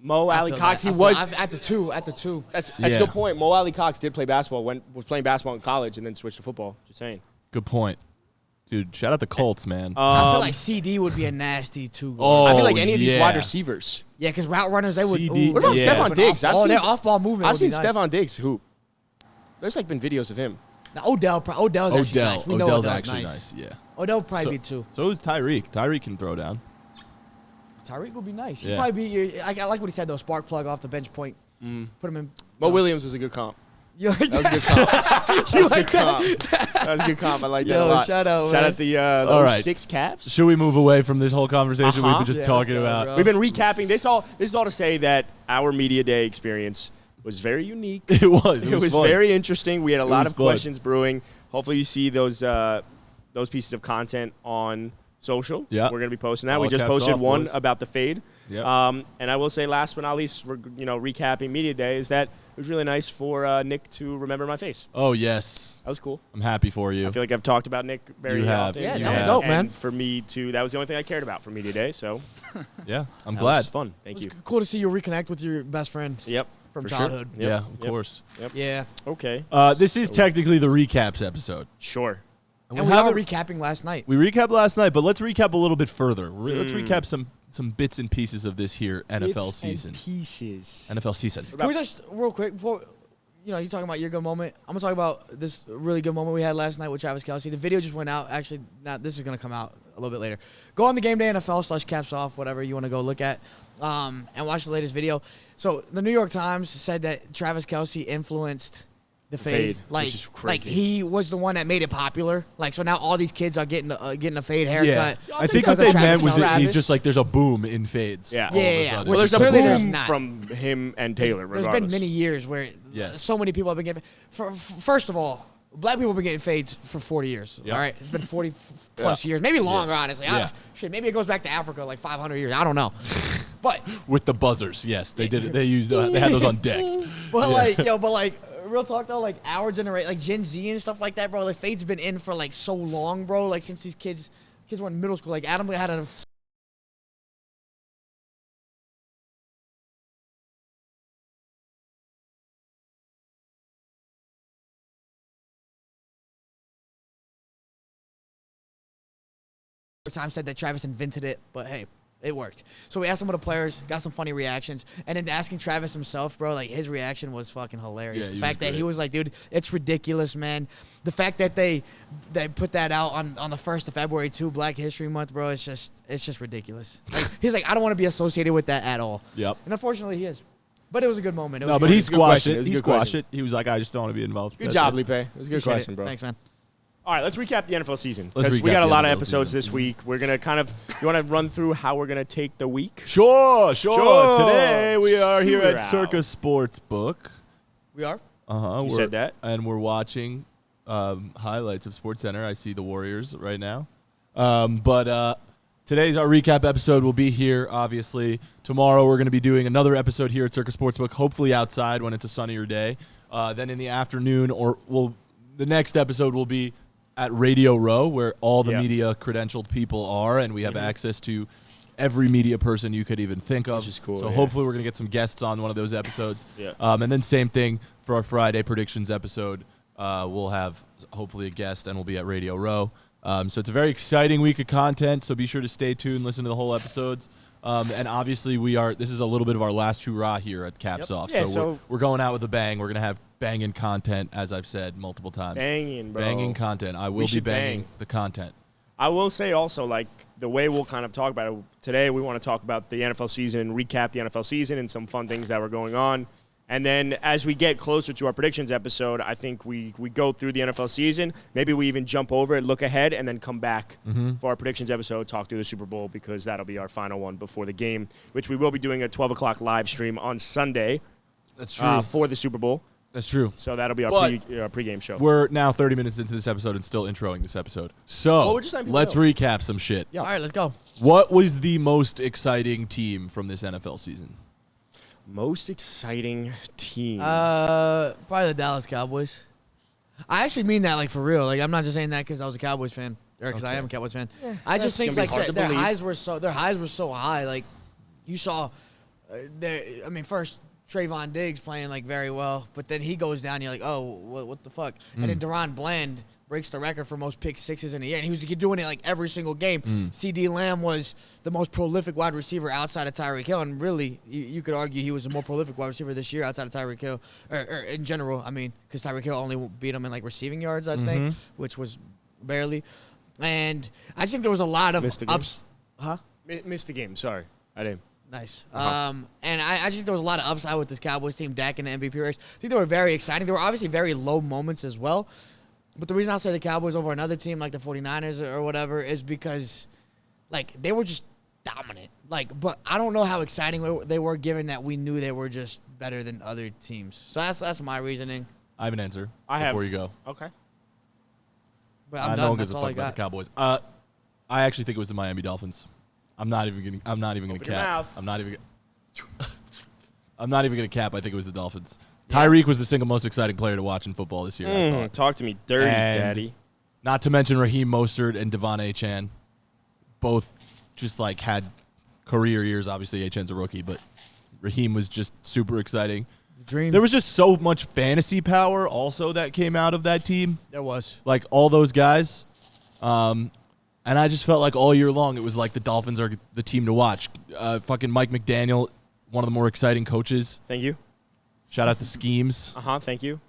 S2: Mo
S3: I
S2: Alley
S3: feel
S2: Cox,
S3: that.
S2: he
S3: I
S2: was.
S3: feel- at the 2. At the 2.
S2: That's
S1: Yeah.
S2: a good point. Mo Alley Cox did play basketball. Was playing basketball in college and then switched to football. Just saying.
S1: Good point, dude. Shout out the Colts, man.
S3: I feel like CD would be a nasty 2.
S1: Oh,
S2: I feel like any of these
S1: yeah.
S2: wide receivers.
S3: Yeah, because route runners they would.
S1: CD.
S3: Ooh,
S2: What about
S1: Yeah.
S2: Stephon Diggs?
S3: Oh, their off-ball movement.
S2: I've
S3: would be
S2: seen
S3: nice.
S2: Stephon Diggs hoop. There's like been videos of him.
S3: Now, Odell's actually nice. We know
S1: Odell's
S3: Odell's
S1: actually
S3: nice.
S1: nice. Yeah.
S3: Odell would probably
S1: So,
S3: be 2.
S1: so is Tyreek. Tyreek can throw down.
S3: Tyreek would be nice. He'd
S1: Yeah.
S3: probably be your. I like what he said though. Spark plug off the bench point. Put him in.
S2: Mo Williams was a good comp.
S3: You like
S2: That was a
S3: that?
S2: good comp. That was a
S3: like
S2: good comp. That was a good comp. I like that a
S3: Yo,
S2: lot.
S3: shout out,
S2: Shout
S3: man.
S2: out the
S1: All right.
S2: 6 Cavs.
S1: Should we move away from this whole conversation we've been just
S3: Yeah,
S1: talking
S3: let's go,
S1: about?
S3: bro.
S2: We've been recapping this all. This is all to say that our media day experience was very unique.
S1: It was.
S2: It was
S1: fun.
S2: very interesting. We had a lot
S1: was
S2: of
S1: fun.
S2: questions brewing. Hopefully, you see those pieces of content on social.
S1: Yeah.
S2: We're going to be posting that.
S1: All
S2: We just
S1: caps
S2: posted
S1: off,
S2: one
S1: boys.
S2: about the fade.
S1: Yep.
S2: And I will say last but not least, recapping Media Day, is that it was really nice for Nick to remember my face.
S1: Oh, yes.
S2: That was cool.
S1: I'm happy for you.
S2: I feel like I've talked about Nick very
S1: You have.
S2: often.
S3: Yeah,
S1: You
S3: that was
S1: have.
S3: dope,
S2: And
S3: man.
S2: for me, too, that was the only thing I cared about for Media Day, so
S1: Yeah, I'm
S2: that
S1: glad.
S2: was fun. Thank
S3: It's
S2: you.
S3: cool to see you reconnect with your best friend
S2: Yep.
S3: from
S2: for sure.
S3: childhood.
S2: Yep.
S1: Yeah, of
S2: Yep.
S1: course.
S3: Yeah.
S2: Okay.
S1: This is technically the recaps episode.
S2: Sure.
S3: And we are recapping last night.
S1: We recapped last night, but let's recap a little bit further. Let's recap some bits and pieces of this here NFL season.
S2: Pieces.
S1: NFL season.
S3: Can we just, real quick, before, you're talking about your good moment, I'm going to talk about this really good moment we had last night with Travis Kelce. The video just went out. Actually, this is going to come out a little bit later. Go on the Game Day NFL /caps off, whatever you want to go look at, and watch the latest video. So, the New York Times said that Travis Kelce influenced the fade,
S2: which is crazy.
S3: he was the one that made it popular. Like, so now all these kids are getting a fade haircut.
S1: Yeah, I think
S3: because
S1: what
S3: of
S1: they meant
S3: Travis
S1: was
S3: Kelce.
S1: just like there's a boom in fades.
S2: Yeah.
S1: all of a
S3: Yeah.
S1: sudden.
S2: Well, there's a
S3: Clearly there's
S2: boom
S3: not.
S2: from him and Taylor,
S3: There's
S2: regardless.
S3: been many years where
S1: Yes.
S3: so many people have been getting. First of all, black people have been getting fades for 40 years.
S1: Yep.
S3: All right, it's been 40 plus years, maybe longer. Honestly,
S1: Yeah.
S3: shit, maybe it goes back to Africa like 500 years. I don't know, but
S1: With the buzzers, yes, they did it. They used. They had those on deck.
S3: real talk though, like our generation, like Gen Z and stuff like that, bro. Like fade's been in for like so long, bro. Like since these kids were in middle school. Like Adam had a. Time said that Travis invented it, but hey, it worked. So we asked some of the players, got some funny reactions, and then asking Travis himself, bro, like his reaction was fucking hilarious.
S1: Yeah,
S3: The
S1: he
S3: fact
S1: was
S3: that he
S1: great.
S3: was like, dude, it's ridiculous, man. The fact that they put that out on the 1st of February too, Black History Month, bro, it's just ridiculous. Like, he's like, I don't want to be associated with that at all.
S1: Yep.
S3: And unfortunately, he is. But it was a good moment. It was
S1: No, but
S3: fun.
S1: he
S2: It's a good
S1: squashed
S2: question. It
S1: it.
S2: was a
S1: He
S2: good
S1: squashed
S2: question.
S1: it. He was like, I just don't want to be involved.
S2: Good
S1: That's
S2: job,
S1: it.
S2: Lipe. It was a good
S3: Appreciate
S2: question,
S3: it.
S2: bro.
S3: Thanks, man.
S2: All right, let's recap the NFL season
S1: Let's
S2: because we
S1: recap
S2: got a
S1: the
S2: lot of
S1: NFL
S2: episodes
S1: season.
S2: this week. We're gonna you want to run through how we're gonna take the week?
S1: Sure.
S2: Sure.
S1: Today we are here at
S2: Shootout.
S1: Circus Sportsbook.
S3: We are?
S1: You
S2: said that.
S1: And we're watching highlights of SportsCenter. I see the Warriors right now. But today's our recap episode will be here, obviously. Tomorrow we're going to be doing another episode here at Circus Sportsbook, hopefully outside when it's a sunnier day. Then in the afternoon, the next episode will be at Radio Row, where all the
S2: Yeah.
S1: media credentialed people are, and we have access to every media person you could even think of.
S2: Which is cool,
S1: So
S2: yeah.
S1: hopefully we're going to get some guests on one of those episodes.
S2: Yeah.
S1: And then same thing for our Friday predictions episode. We'll have hopefully a guest, and we'll be at Radio Row. So it's a very exciting week of content, so be sure to stay tuned, listen to the whole episodes. And obviously this is a little bit of our last hurrah here at Caps
S2: Yep.
S1: Off.
S2: Yeah,
S1: so
S2: so-
S1: we're going out with a bang. We're going to have banging content, as I've said multiple times.
S2: Banging, bro.
S1: Banging content. I will be
S2: should
S1: banging
S2: bang.
S1: the content.
S2: I will say also, like, the way we'll kind of talk about it today, we want to talk about the NFL season, recap the NFL season, and some fun things that were going on. And then as we get closer to our predictions episode, I think we go through the NFL season. Maybe we even jump over it, look ahead, and then come back for our predictions episode, talk through the Super Bowl, because that'll be our final one before the game, which we will be doing a 12 o'clock live stream on Sunday
S1: That's
S2: for the Super Bowl.
S1: That's true.
S2: So that'll be our
S1: But
S2: pregame show.
S1: We're now 30 minutes into this episode and still introing this episode. So
S2: Well, we're just letting people
S1: let's
S2: know.
S1: recap some shit.
S3: All right, let's go.
S1: What was the most exciting team from this NFL season?
S2: Most exciting team.
S3: Probably the Dallas Cowboys. I actually mean that, like, for real. Like, I'm not just saying that because I was a Cowboys fan or because I am a Cowboys fan. I
S2: that's
S3: just think
S2: gonna be
S3: like
S2: hard to
S3: their
S2: believe.
S3: highs were so high. Like, you saw, first Trayvon Diggs playing like very well, but then he goes down. You're like, oh, what the fuck? And then Deron Bland breaks the record for most pick sixes in a year, and he was doing it like every single game. CD Lamb was the most prolific wide receiver outside of Tyreek Hill, and really, you could argue he was the more prolific wide receiver this year outside of Tyreek Hill, or in general. I mean, because Tyreek Hill only beat him in like receiving yards, I think, which was barely. And I think there was a lot of
S2: Missed the game?
S3: ups. Huh?
S2: Missed the game. Sorry. I didn't.
S3: Nice. And I just think there was a lot of upside with this Cowboys team, Dak in the MVP race. I think they were very exciting. There were obviously very low moments as well. But the reason I say the Cowboys over another team like the 49ers or whatever is because, like, they were just dominant. Like, but I don't know how exciting they were given that we knew they were just better than other teams. So that's my reasoning.
S1: I have an answer
S2: I have.
S1: before you go.
S2: Okay.
S3: But
S1: I
S3: I'm
S1: no
S3: done.
S1: one gives
S3: That's
S1: a
S3: all I
S1: fuck about
S3: got.
S1: the Cowboys. I actually think it was the Miami Dolphins. I'm not even gonna
S2: Open your
S1: cap.
S2: mouth.
S1: I'm not even gonna cap. I think it was the Dolphins. Tyreek was the single most exciting player to watch in football this year. I thought.
S2: Talk to me dirty,
S1: And
S2: daddy.
S1: Not to mention Raheem Mostert and Devon Achane. Both just like had career years. Obviously, Achane's a rookie, but Raheem was just super exciting.
S3: Dream.
S1: There was just so much fantasy power also that came out of that team.
S3: There was.
S1: Like all those guys. And I just felt like all year long it was like the Dolphins are the team to watch. Fucking Mike McDaniel, one of the more exciting coaches.
S2: Thank you.
S1: Shout out to Schemes.
S2: Thank you.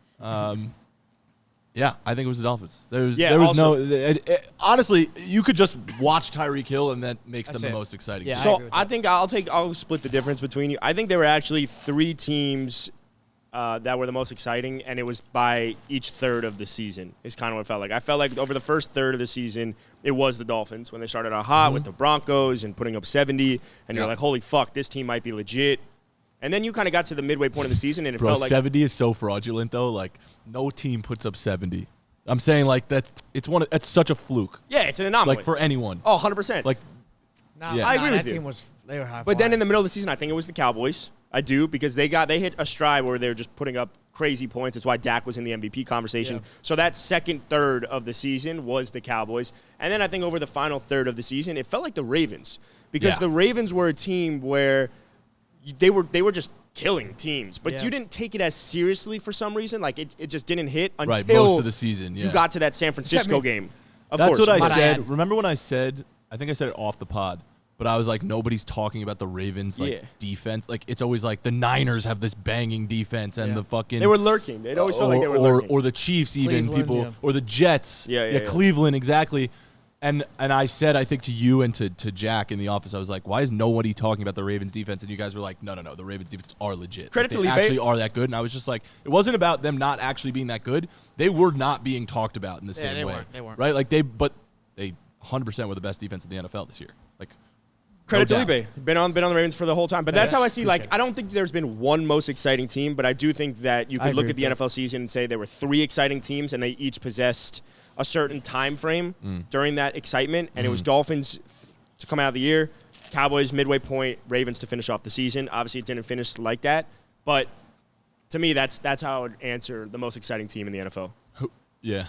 S1: Yeah, I think it was the Dolphins. There was
S2: also-
S1: no honestly, you could just watch Tyreek Hill and that makes them the
S3: it.
S1: most exciting.
S3: Yeah.
S1: team.
S2: So
S3: agree with
S2: I
S3: that.
S2: think I'll split the difference between you. I think there were actually 3 teams that were the most exciting, and it was by each third of the season. Is kind of what it felt like. I felt like over the first third of the season, it was the Dolphins when they started out hot with the Broncos and putting up 70, and you're like, holy fuck, this team might be legit. And then you kind of got to the midway point of the season, and it
S1: Bro,
S2: felt like
S1: 70 is so fraudulent though. Like no team puts up 70. I'm saying like that's such a fluke.
S2: yeah, it's an anomaly.
S1: Like for anyone.
S2: oh, 100%.
S1: Like
S3: Nah,
S1: Yeah.
S3: nah,
S2: I agree with
S3: that
S2: you.
S3: team was they were high.
S2: But then in the middle of the season, I think it was the Cowboys. I do, because they hit a stride where they were just putting up crazy points. That's why Dak was in the MVP conversation.
S3: Yeah.
S2: So that second third of the season was the Cowboys. And then I think over the final third of the season, it felt like the Ravens. Because
S1: Yeah.
S2: the Ravens were a team where they were just killing teams. But
S3: Yeah.
S2: you didn't take it as seriously for some reason. Like it just didn't hit until
S1: right, most of the season. Yeah.
S2: you got to that San Francisco
S3: me.
S2: game. Of
S1: That's
S2: course.
S1: what I
S3: Might I
S1: said.
S3: add.
S1: Remember when I said, I think I said it off the pod, but I was like, nobody's talking about the Ravens like
S2: Yeah.
S1: defense. Like it's always like the Niners have this banging defense and
S3: Yeah.
S1: the fucking
S2: They were lurking. It always felt like they were lurking.
S1: or the Chiefs even
S3: Cleveland,
S1: people
S3: yeah.
S1: or the Jets.
S2: Yeah.
S1: Cleveland exactly. And I said I think to you and to Jack in the office, I was like, why is nobody talking about the Ravens defense? And you guys were like, no, the Ravens defense are legit.
S2: Credit
S1: Like,
S2: to
S1: they
S2: Felipe.
S1: actually are that good. And I was just like, it wasn't about them not actually being that good. They were not being talked about in the same
S3: they
S1: way.
S3: weren't. They weren't.
S1: Right? Like they 100% were the best defense in the NFL this year. Like
S2: Credit
S1: no
S2: to
S1: doubt.
S2: Felipe. Been on the Ravens for the whole time. But that's
S3: Yes,
S2: how I see, like,
S3: appreciate it.
S2: I don't think there's been one most exciting team, but I do think that you
S3: I
S2: could look
S3: agree
S2: at the
S3: with
S2: NFL season and say there were 3 exciting teams and they each possessed a certain time frame during that excitement. And it was Dolphins to come out of the year, Cowboys midway point, Ravens to finish off the season. Obviously, it didn't finish like that. But to me, that's how I would answer the most exciting team in the NFL.
S1: Yeah,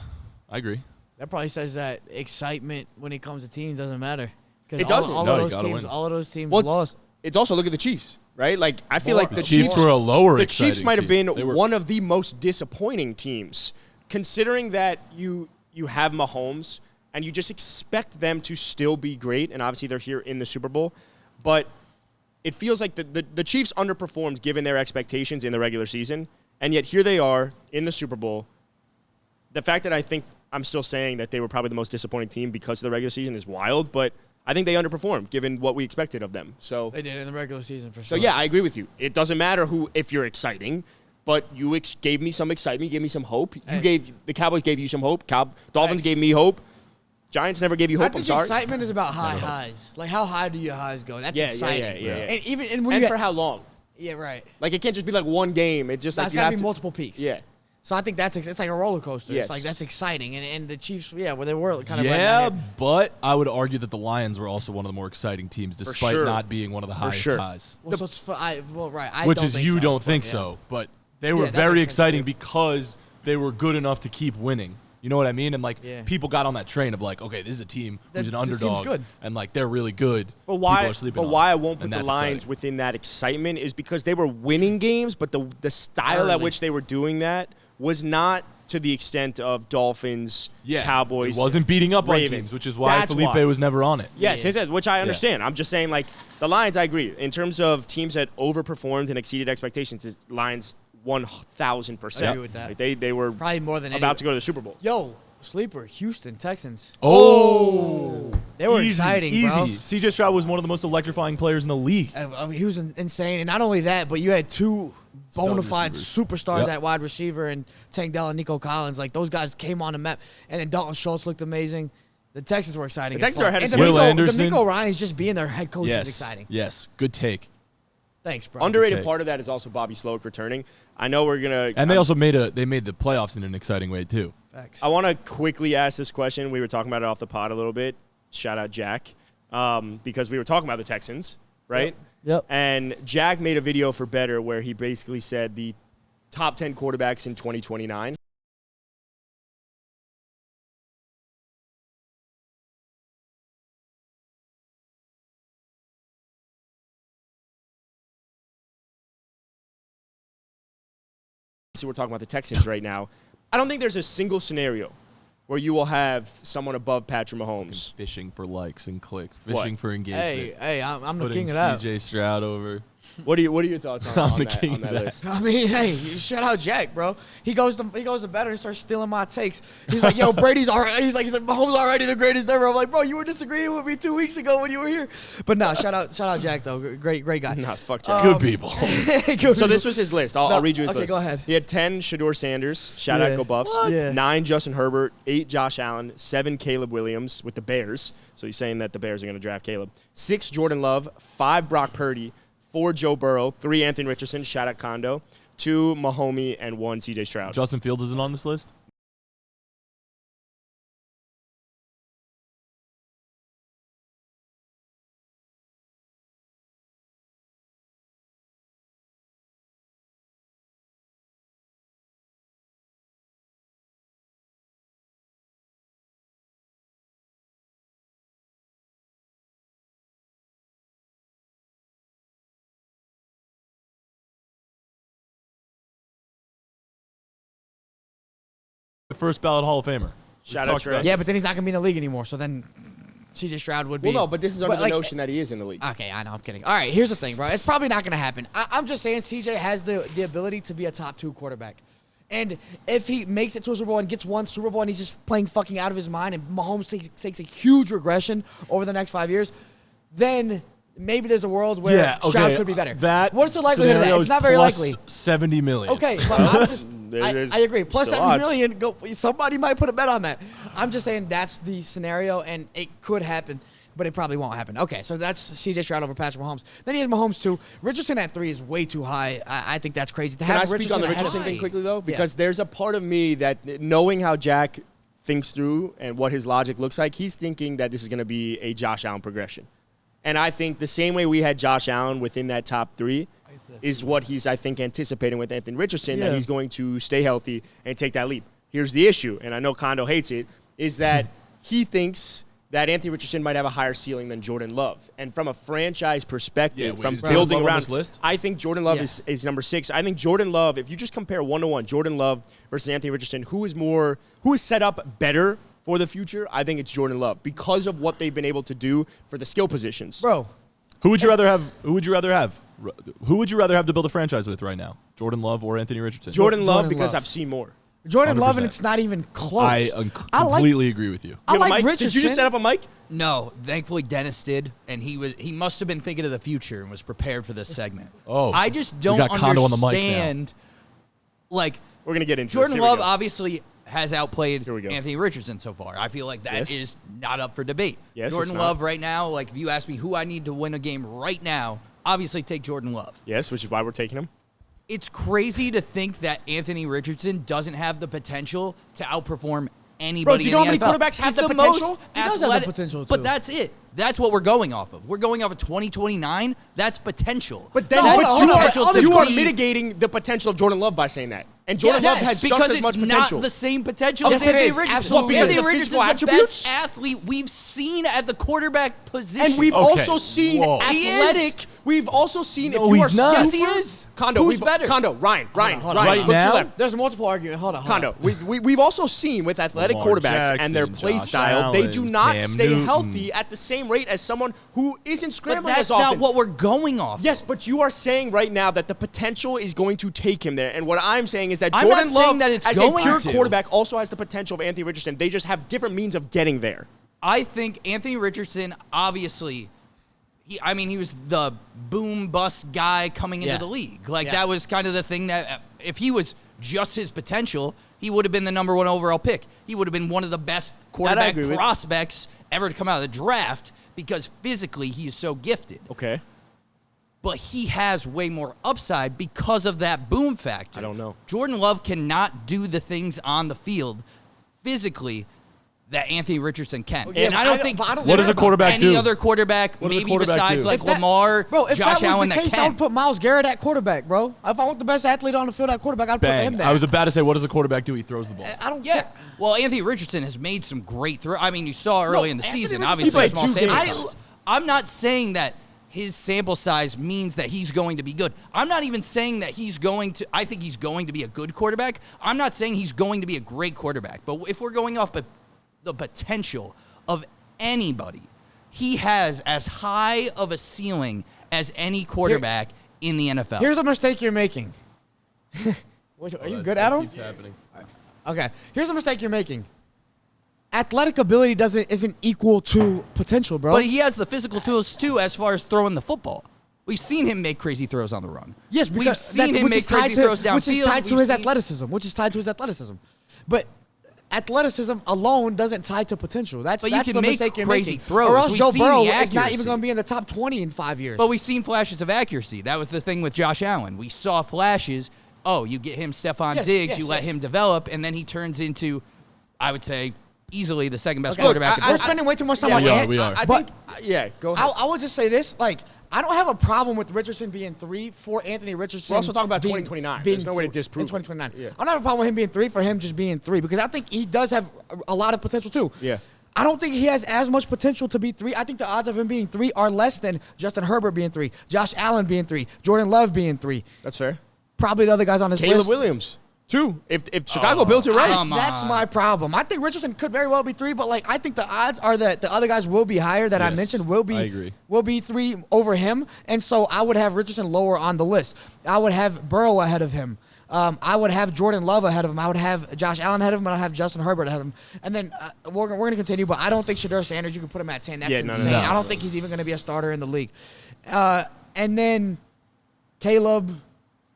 S1: I agree.
S3: That probably says that excitement when it comes to teams doesn't matter. 'Cause
S2: It doesn't.
S3: All
S1: No, you
S3: of
S1: gotta
S3: those teams,
S1: win.
S3: all of those teams
S2: Well,
S3: lost.
S2: It's also look at the Chiefs, right? Like, I feel
S3: More.
S2: like the
S1: The Chiefs were a lower
S2: The
S1: exciting
S2: Chiefs might have
S1: team.
S2: been
S1: They were-
S2: one of the most disappointing teams, considering that you have Mahomes and you just expect them to still be great, and obviously they're here in the Super Bowl, but it feels like the Chiefs underperformed given their expectations in the regular season, and yet here they are in the Super Bowl. The fact that I think I'm still saying that they were probably the most disappointing team because of the regular season is wild, but I think they underperformed given what we expected of them. So
S3: They did in the regular season for
S2: so
S3: sure.
S2: yeah, I agree with you. It doesn't matter if you're exciting, but you gave me some excitement. You gave me some hope. The Cowboys gave you some hope. Dolphins
S3: Thanks.
S2: gave me hope. Giants never gave you
S3: I
S2: hope. I'm
S3: think
S2: sorry.
S3: excitement is about high highs. Like how high do your highs go? That's
S2: Yeah,
S3: exciting.
S2: yeah.
S3: And even and when
S2: And
S3: you
S2: for
S3: got,
S2: how long?
S3: yeah, right.
S2: Like it can't just be like one game. It's just like
S3: That's
S2: you
S3: gotta
S2: have
S3: be
S2: to.
S3: multiple peaks.
S2: Yeah.
S3: So I think it's like a roller coaster.
S2: Yes.
S3: It's like that's exciting. And the Chiefs, yeah, well they were kind of
S1: Yeah, but I would argue that the Lions were also one of the more exciting teams, despite
S2: sure.
S1: not being one of the highest
S2: sure.
S1: highs.
S3: Well, so it's right. I
S1: Which
S3: don't
S1: is
S3: think
S1: you
S3: so,
S1: don't
S3: but
S1: think
S3: yeah.
S1: so, but they were
S3: that
S1: very
S3: makes sense,
S1: exciting
S3: too.
S1: because they were good enough to keep winning. You know what I mean? And like
S3: Yeah.
S1: people got on that train of like, okay, this is a team who's an
S3: This team's
S1: underdog,
S3: good.
S1: and like they're really good.
S2: But
S1: People
S2: why?
S1: are sleeping
S2: But
S1: on
S2: why I
S1: them,
S2: won't put
S1: and
S2: the
S1: that's
S2: Lions
S1: exciting.
S2: within that excitement is because they were winning games, but the style at
S3: Early.
S2: which they were doing that was not to the extent of Dolphins,
S1: Yeah,
S2: Cowboys.
S1: It wasn't beating up
S2: Ravens.
S1: on teams, which is why
S2: That's
S1: Felipe
S2: why.
S1: was never on it.
S2: Yes,
S3: Yeah.
S2: which I understand. I'm just saying, like, the Lions, I agree. In terms of teams that overperformed and exceeded expectations, the Lions 1,000%.
S3: I agree with that.
S2: Like, they were
S3: Probably more than
S2: about to go to the Super Bowl.
S3: Yo, sleeper, Houston Texans.
S1: Oh,
S3: They were
S1: easy,
S3: exciting,
S1: easy.
S3: bro.
S1: CJ Stroud was one of the most electrifying players in the league.
S3: I mean, he was insane, and not only that, but you had 2 bona fide
S1: receivers.
S3: superstars
S1: Yep.
S3: at wide receiver and Tank Dell and Nico Collins. Like those guys came on the map, and then Dalton Schultz looked amazing. The Texans were exciting.
S2: The
S3: as
S2: Texans are
S3: fuck.
S2: ahead of
S3: And
S1: Will
S3: D'Amico-
S1: Anderson.
S3: D'Amico Ryan's just being their head coach
S1: Yes,
S3: is exciting.
S1: yes, good take.
S3: Thanks, bro.
S2: Underrated
S1: take.
S2: part of that is also Bobby Sloak returning. I know we're gonna.
S1: And they also made the playoffs in an exciting way too.
S3: Facts.
S2: I want to quickly ask this question. We were talking about it off the pod a little bit. Shout out Jack. Because we were talking about the Texans, right?
S3: Yep.
S2: And Jack made a video for Better where he basically said the top 10 quarterbacks in 2029. So we're talking about the Texans right now. I don't think there's a single scenario where you will have someone above Patrick Mahomes.
S1: Fishing for likes and clicks. Fishing for engagement.
S3: Hey, I'm the
S1: Putting
S3: king of that.
S1: CJ Stroud over.
S2: What are your thoughts on
S1: the
S2: that,
S1: king
S2: on
S1: of
S2: that
S1: that.
S2: list?
S3: I mean, hey, shout out Jack, bro. He goes to Better and starts stealing my takes. He's like, yo, Brady's already. He's like, Mahomes already the greatest ever. I'm like, bro, you were disagreeing with me 2 weeks ago when you were here. But no, shout out Jack though. Great guy.
S2: Nah, fuck Jack.
S1: Good people.
S2: So this was his list. I'll read you his
S3: okay,
S2: list.
S3: go ahead.
S2: He had 10 Shador Sanders. Shout out Go Buffs.
S3: What? Yeah.
S2: 9 Justin Herbert. 8 Josh Allen. 7 Caleb Williams with the Bears. So he's saying that the Bears are going to draft Caleb. 6 Jordan Love. 5 Brock Purdy. 4 Joe Burrow. 3 Anthony Richardson. Shout out Kondo. 2 Mahomey and 1 CJ Stroud.
S1: Justin Fields isn't on this list? The first ballot Hall of Famer.
S2: Shout
S1: We've
S2: out
S1: talked
S2: Trey.
S1: about
S3: Yeah, but then he's not gonna be in the league anymore. So then CJ Stroud would be.
S2: Well, no, but this is under the
S3: like,
S2: notion that he is in the league.
S3: Okay, I know. I'm kidding. All right, here's the thing, bro. It's probably not going to happen. I'm just saying CJ has the ability to be a top 2 quarterback. And if he makes it to a Super Bowl and gets one Super Bowl and he's just playing fucking out of his mind and Mahomes takes a huge regression over the next 5 years, then maybe there's a world where Stroud could be better. What's the likelihood of that? It's not very likely.
S1: 70 million.
S3: Okay, but I'm just,
S2: There's
S3: I agree. Plus
S2: still
S3: 70
S2: odds.
S3: million, somebody might put a bet on that. I'm just saying that's the scenario, and it could happen, but it probably won't happen. Okay, so that's CJ Stroud over Patrick Mahomes. Then he has Mahomes 2. Richardson at 3 is way too high. I think that's crazy.
S2: Can I speak on the Richardson thing quickly, though? Because there's a part of me that, knowing how Jack thinks through and what his logic looks like, he's thinking that this is going to be a Josh Allen progression. And I think the same way we had Josh Allen within that top 3 is what he's, I think, anticipating with Anthony Richardson, that he's going to stay healthy and take that leap. Here's the issue, and I know Kondo hates it, is that he thinks that Anthony Richardson might have a higher ceiling than Jordan Love. And from a franchise perspective, from building
S1: Love on
S2: around
S1: this list?
S2: I think Jordan Love is number 6. I think Jordan Love, if you just compare 1-to-1, Jordan Love versus Anthony Richardson, who is set up better for the future? I think it's Jordan Love because of what they've been able to do for the skill positions.
S3: Bro.
S1: Who would you rather have? Who would you rather have? Who would you rather have to build a franchise with right now? Jordan Love or Anthony Richardson?
S2: Jordan Love because
S3: Love.
S2: I've seen more.
S3: Jordan Love,
S1: 100%.
S3: and it's not even close.
S1: I completely agree with you.
S3: I
S2: You have a
S3: like
S2: mic?
S3: Richardson.
S2: Did you just set up a mic?
S5: No, thankfully Dennis did, and he must have been thinking of the future and was prepared for this segment.
S1: Oh,
S5: I just
S1: we
S5: don't
S1: got Kondo on the mic now.
S5: understand. Like
S2: We're going to get into
S5: Jordan
S2: this. Here we
S5: Love
S2: go.
S5: obviously has outplayed
S2: Here we go.
S5: Anthony Richardson so far. I feel like that
S2: Yes.
S5: is not up for debate.
S2: Yes, it's
S5: Jordan
S2: not.
S5: Love right now, like if you ask me who I need to win a game right now, obviously take Jordan Love.
S2: Yes, which is why we're taking him.
S5: It's crazy to think that Anthony Richardson doesn't have the potential to outperform anybody.
S2: Bro, do you know
S5: in
S2: how many
S5: the NFL.
S2: quarterbacks have
S5: He's
S2: the
S5: most
S2: potential?
S3: He does have the
S5: athletic-
S3: potential,
S5: But
S3: too.
S5: that's it. That's what we're going off of. We're going off of 2029. That's potential.
S2: But then
S3: No,
S2: but
S3: hold on,
S2: you,
S3: hold on.
S2: you are
S3: Be-
S2: mitigating the potential of Jordan Love by saying that. And Jordan Love has
S5: because
S2: just as
S5: it's
S2: much potential.
S5: not the same potential
S2: Yes,
S5: as
S2: it
S5: Anthony
S2: is.
S5: Richardson.
S2: Absolutely. What, because
S5: Anthony
S2: of the
S5: Richardson's
S2: physical
S5: the
S2: attributes?
S5: best athlete we've seen at the quarterback position.
S2: And we've
S1: Okay,
S2: also seen
S1: whoa.
S5: He is.
S2: athletic. We've also seen
S1: No,
S2: if you
S1: he's
S2: are
S1: not.
S2: super,
S5: Yes, he is.
S2: Kondo,
S5: Who's better?
S2: Kondo, Ryan,
S3: hold on.
S1: Right
S2: look to
S1: now?
S2: your left.
S3: There's multiple arguments. Hold on.
S2: Kondo, we've also seen with athletic
S1: Lamar
S2: quarterbacks and their
S1: Jackson,
S2: play
S1: Josh
S2: style, they do
S1: Allen,
S2: not
S1: Cam
S2: stay
S1: Newton.
S2: healthy at the same rate as someone who isn't
S5: but
S2: scrambling
S5: that's
S2: as often.
S5: not what we're going off.
S2: Yes, but you are saying right now that the potential is going to take him there. And what I'm saying is that
S5: I'm not
S2: Jordan
S5: saying
S2: Love,
S5: that it's
S2: as a
S5: going
S2: pure
S5: to.
S2: quarterback, also has the potential of Anthony Richardson. They just have different means of getting there.
S5: I think Anthony Richardson, obviously, he was the boom bust guy coming into
S3: Yeah.
S5: the league. Like,
S3: Yeah.
S5: that was kind of the thing that if he was just his potential, he would have been the number 1 overall pick. He would have been one of the best quarterback
S2: agree with.
S5: prospects ever to come out of the draft because physically he is so gifted.
S2: Okay.
S5: But he has way more upside because of that boom factor.
S2: I don't know.
S5: Jordan Love cannot do the things on the field physically that Anthony Richardson can.
S3: Yeah,
S5: and
S3: but
S5: I don't think
S1: What does a quarterback
S5: any
S1: do?
S5: other quarterback,
S1: What does a
S5: maybe
S1: quarterback
S5: besides
S1: do?
S5: like
S3: If that-
S5: Lamar,
S3: Bro, if
S5: Josh
S3: that was
S5: Allen,
S3: the
S5: that
S3: case, I
S5: can.
S3: would put Myles Garrett at quarterback, bro. If I want the best athlete on the field at quarterback, I'd put him
S1: Bang.
S3: there.
S1: I was about to say, what does a quarterback do? He throws the ball.
S3: I don't
S5: Yeah.
S3: care.
S5: Well, Anthony Richardson has made some great throws. I mean, you saw early in the
S3: Anthony
S5: season,
S3: Richardson
S5: obviously
S2: played
S5: small
S2: 2
S5: sample
S2: games.
S5: size. I'm not saying that his sample size means that he's going to be good. I'm not even saying that I think he's going to be a good quarterback. I'm not saying he's going to be a great quarterback. But if we're going off the potential of anybody, he has as high of a ceiling as any quarterback in the NFL.
S3: Here's a mistake you're making. Are you good, Adam?
S1: Keeps happening.
S3: Okay. Here's a mistake you're making. Athletic ability isn't equal to potential, bro.
S5: But he has the physical tools, too, as far as throwing the football. We've seen him make crazy throws on the run.
S3: Yes,
S5: we've
S3: because
S5: seen him make crazy throws downfield.
S3: which is tied to
S5: We've
S3: his
S5: seen-
S3: athleticism. But athleticism alone doesn't tie to potential. That's
S5: But you can
S3: the
S5: make
S3: mistake you're
S5: crazy
S3: making.
S5: throws.
S3: Or else
S5: We've
S3: Joe
S5: seen
S3: Burrow
S5: the
S3: is not
S5: accuracy.
S3: even going to be in the top 20 in 5 years.
S5: But we've seen flashes of accuracy. That was the thing with Josh Allen. We saw flashes. Oh, you get him Stephon
S3: Yes,
S5: Diggs,
S3: yes,
S5: you let
S3: yes.
S5: him develop, and then he turns into, I would say, easily the second best
S3: Okay,
S5: quarterback. in
S3: we're
S5: football.
S3: spending way too much time
S2: Yeah,
S3: on
S1: we are,
S3: Ant,
S1: we are.
S2: I
S3: but
S2: think, yeah, go ahead.
S3: I will just say this, like, I don't have a problem with Richardson being 3 for Anthony Richardson.
S2: We're also talking about
S3: being-
S2: 2029.
S3: being
S2: There's no way to
S3: th-
S2: disprove
S3: in 2029.
S2: it. Yeah.
S3: I don't have a problem with him being 3 for him just being 3 because I think he does have a lot of potential too.
S2: Yeah.
S3: I don't think he has as much potential to be 3. I think the odds of him being 3 are less than Justin Herbert being 3, Josh Allen being 3, Jordan Love being 3.
S2: That's fair.
S3: Probably the other guys on this
S2: Caleb
S3: list.
S2: Williams, 2. If Chicago built it right.
S5: Come
S3: That's
S5: on.
S3: my problem. I think Richardson could very well be 3, but like I think the odds are that the other guys will be higher that I
S1: Yes,
S3: mentioned will
S1: I agree.
S3: be 3 over him, and so I would have Richardson lower on the list. I would have Burrow ahead of him. I would have Jordan Love ahead of him. I would have Josh Allen ahead of him, and I'd have Justin Herbert ahead of him. And then we're going to continue, but I don't think Shedeur Sanders, you can put him at 10. That's
S2: Yeah, no, no,
S3: insane.
S2: no.
S3: I don't think he's even going to be a starter in the league. And then Caleb.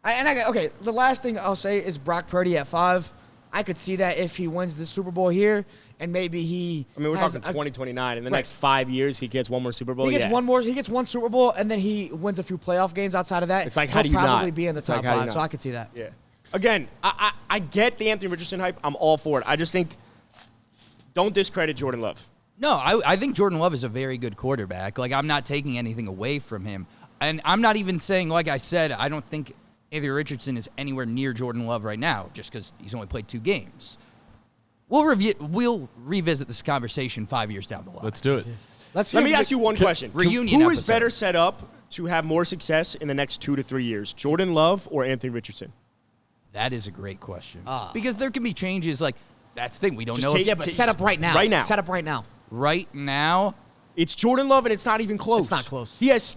S3: Okay, the last thing I'll say is Brock Purdy at 5. I could see that if he wins the Super Bowl here, and maybe he.
S2: I mean, we're
S3: has
S2: talking
S3: a-
S2: 2029. In the
S3: Right.
S2: next 5 years, he gets one more Super Bowl.
S3: He gets
S2: Yeah.
S3: one more. He gets one Super Bowl, and then he wins a few playoff games outside of that.
S2: It's like,
S3: he'll
S2: how do you
S3: probably
S2: not?
S3: be in the
S2: It's like,
S3: top
S2: how do you
S3: 5. So
S2: not?
S3: I could see that.
S2: Yeah. Again, I get the Anthony Richardson hype. I'm all for it. I just think don't discredit Jordan Love.
S5: No, I think Jordan Love is a very good quarterback. Like, I'm not taking anything away from him. And I'm not even saying, like I said, I don't think Anthony Richardson is anywhere near Jordan Love right now, just because he's only played 2 games. We'll revisit this conversation 5 years down the line.
S1: Let's do it.
S3: Let
S2: Let me ask you one question.
S5: Reunion
S2: Who is
S5: episode.
S2: better set up to have more success in the next 2 to 3 years, Jordan Love or Anthony Richardson?
S5: That is a great question.
S3: Ah.
S5: Because there can be changes. Like, that's the thing. We don't
S2: Just
S5: know.
S2: take-
S5: if
S3: Yeah, but set up right now.
S2: Right now.
S3: Set up right now.
S5: right now,
S2: It's Jordan Love, and it's not even close.
S3: It's not close.
S2: He has.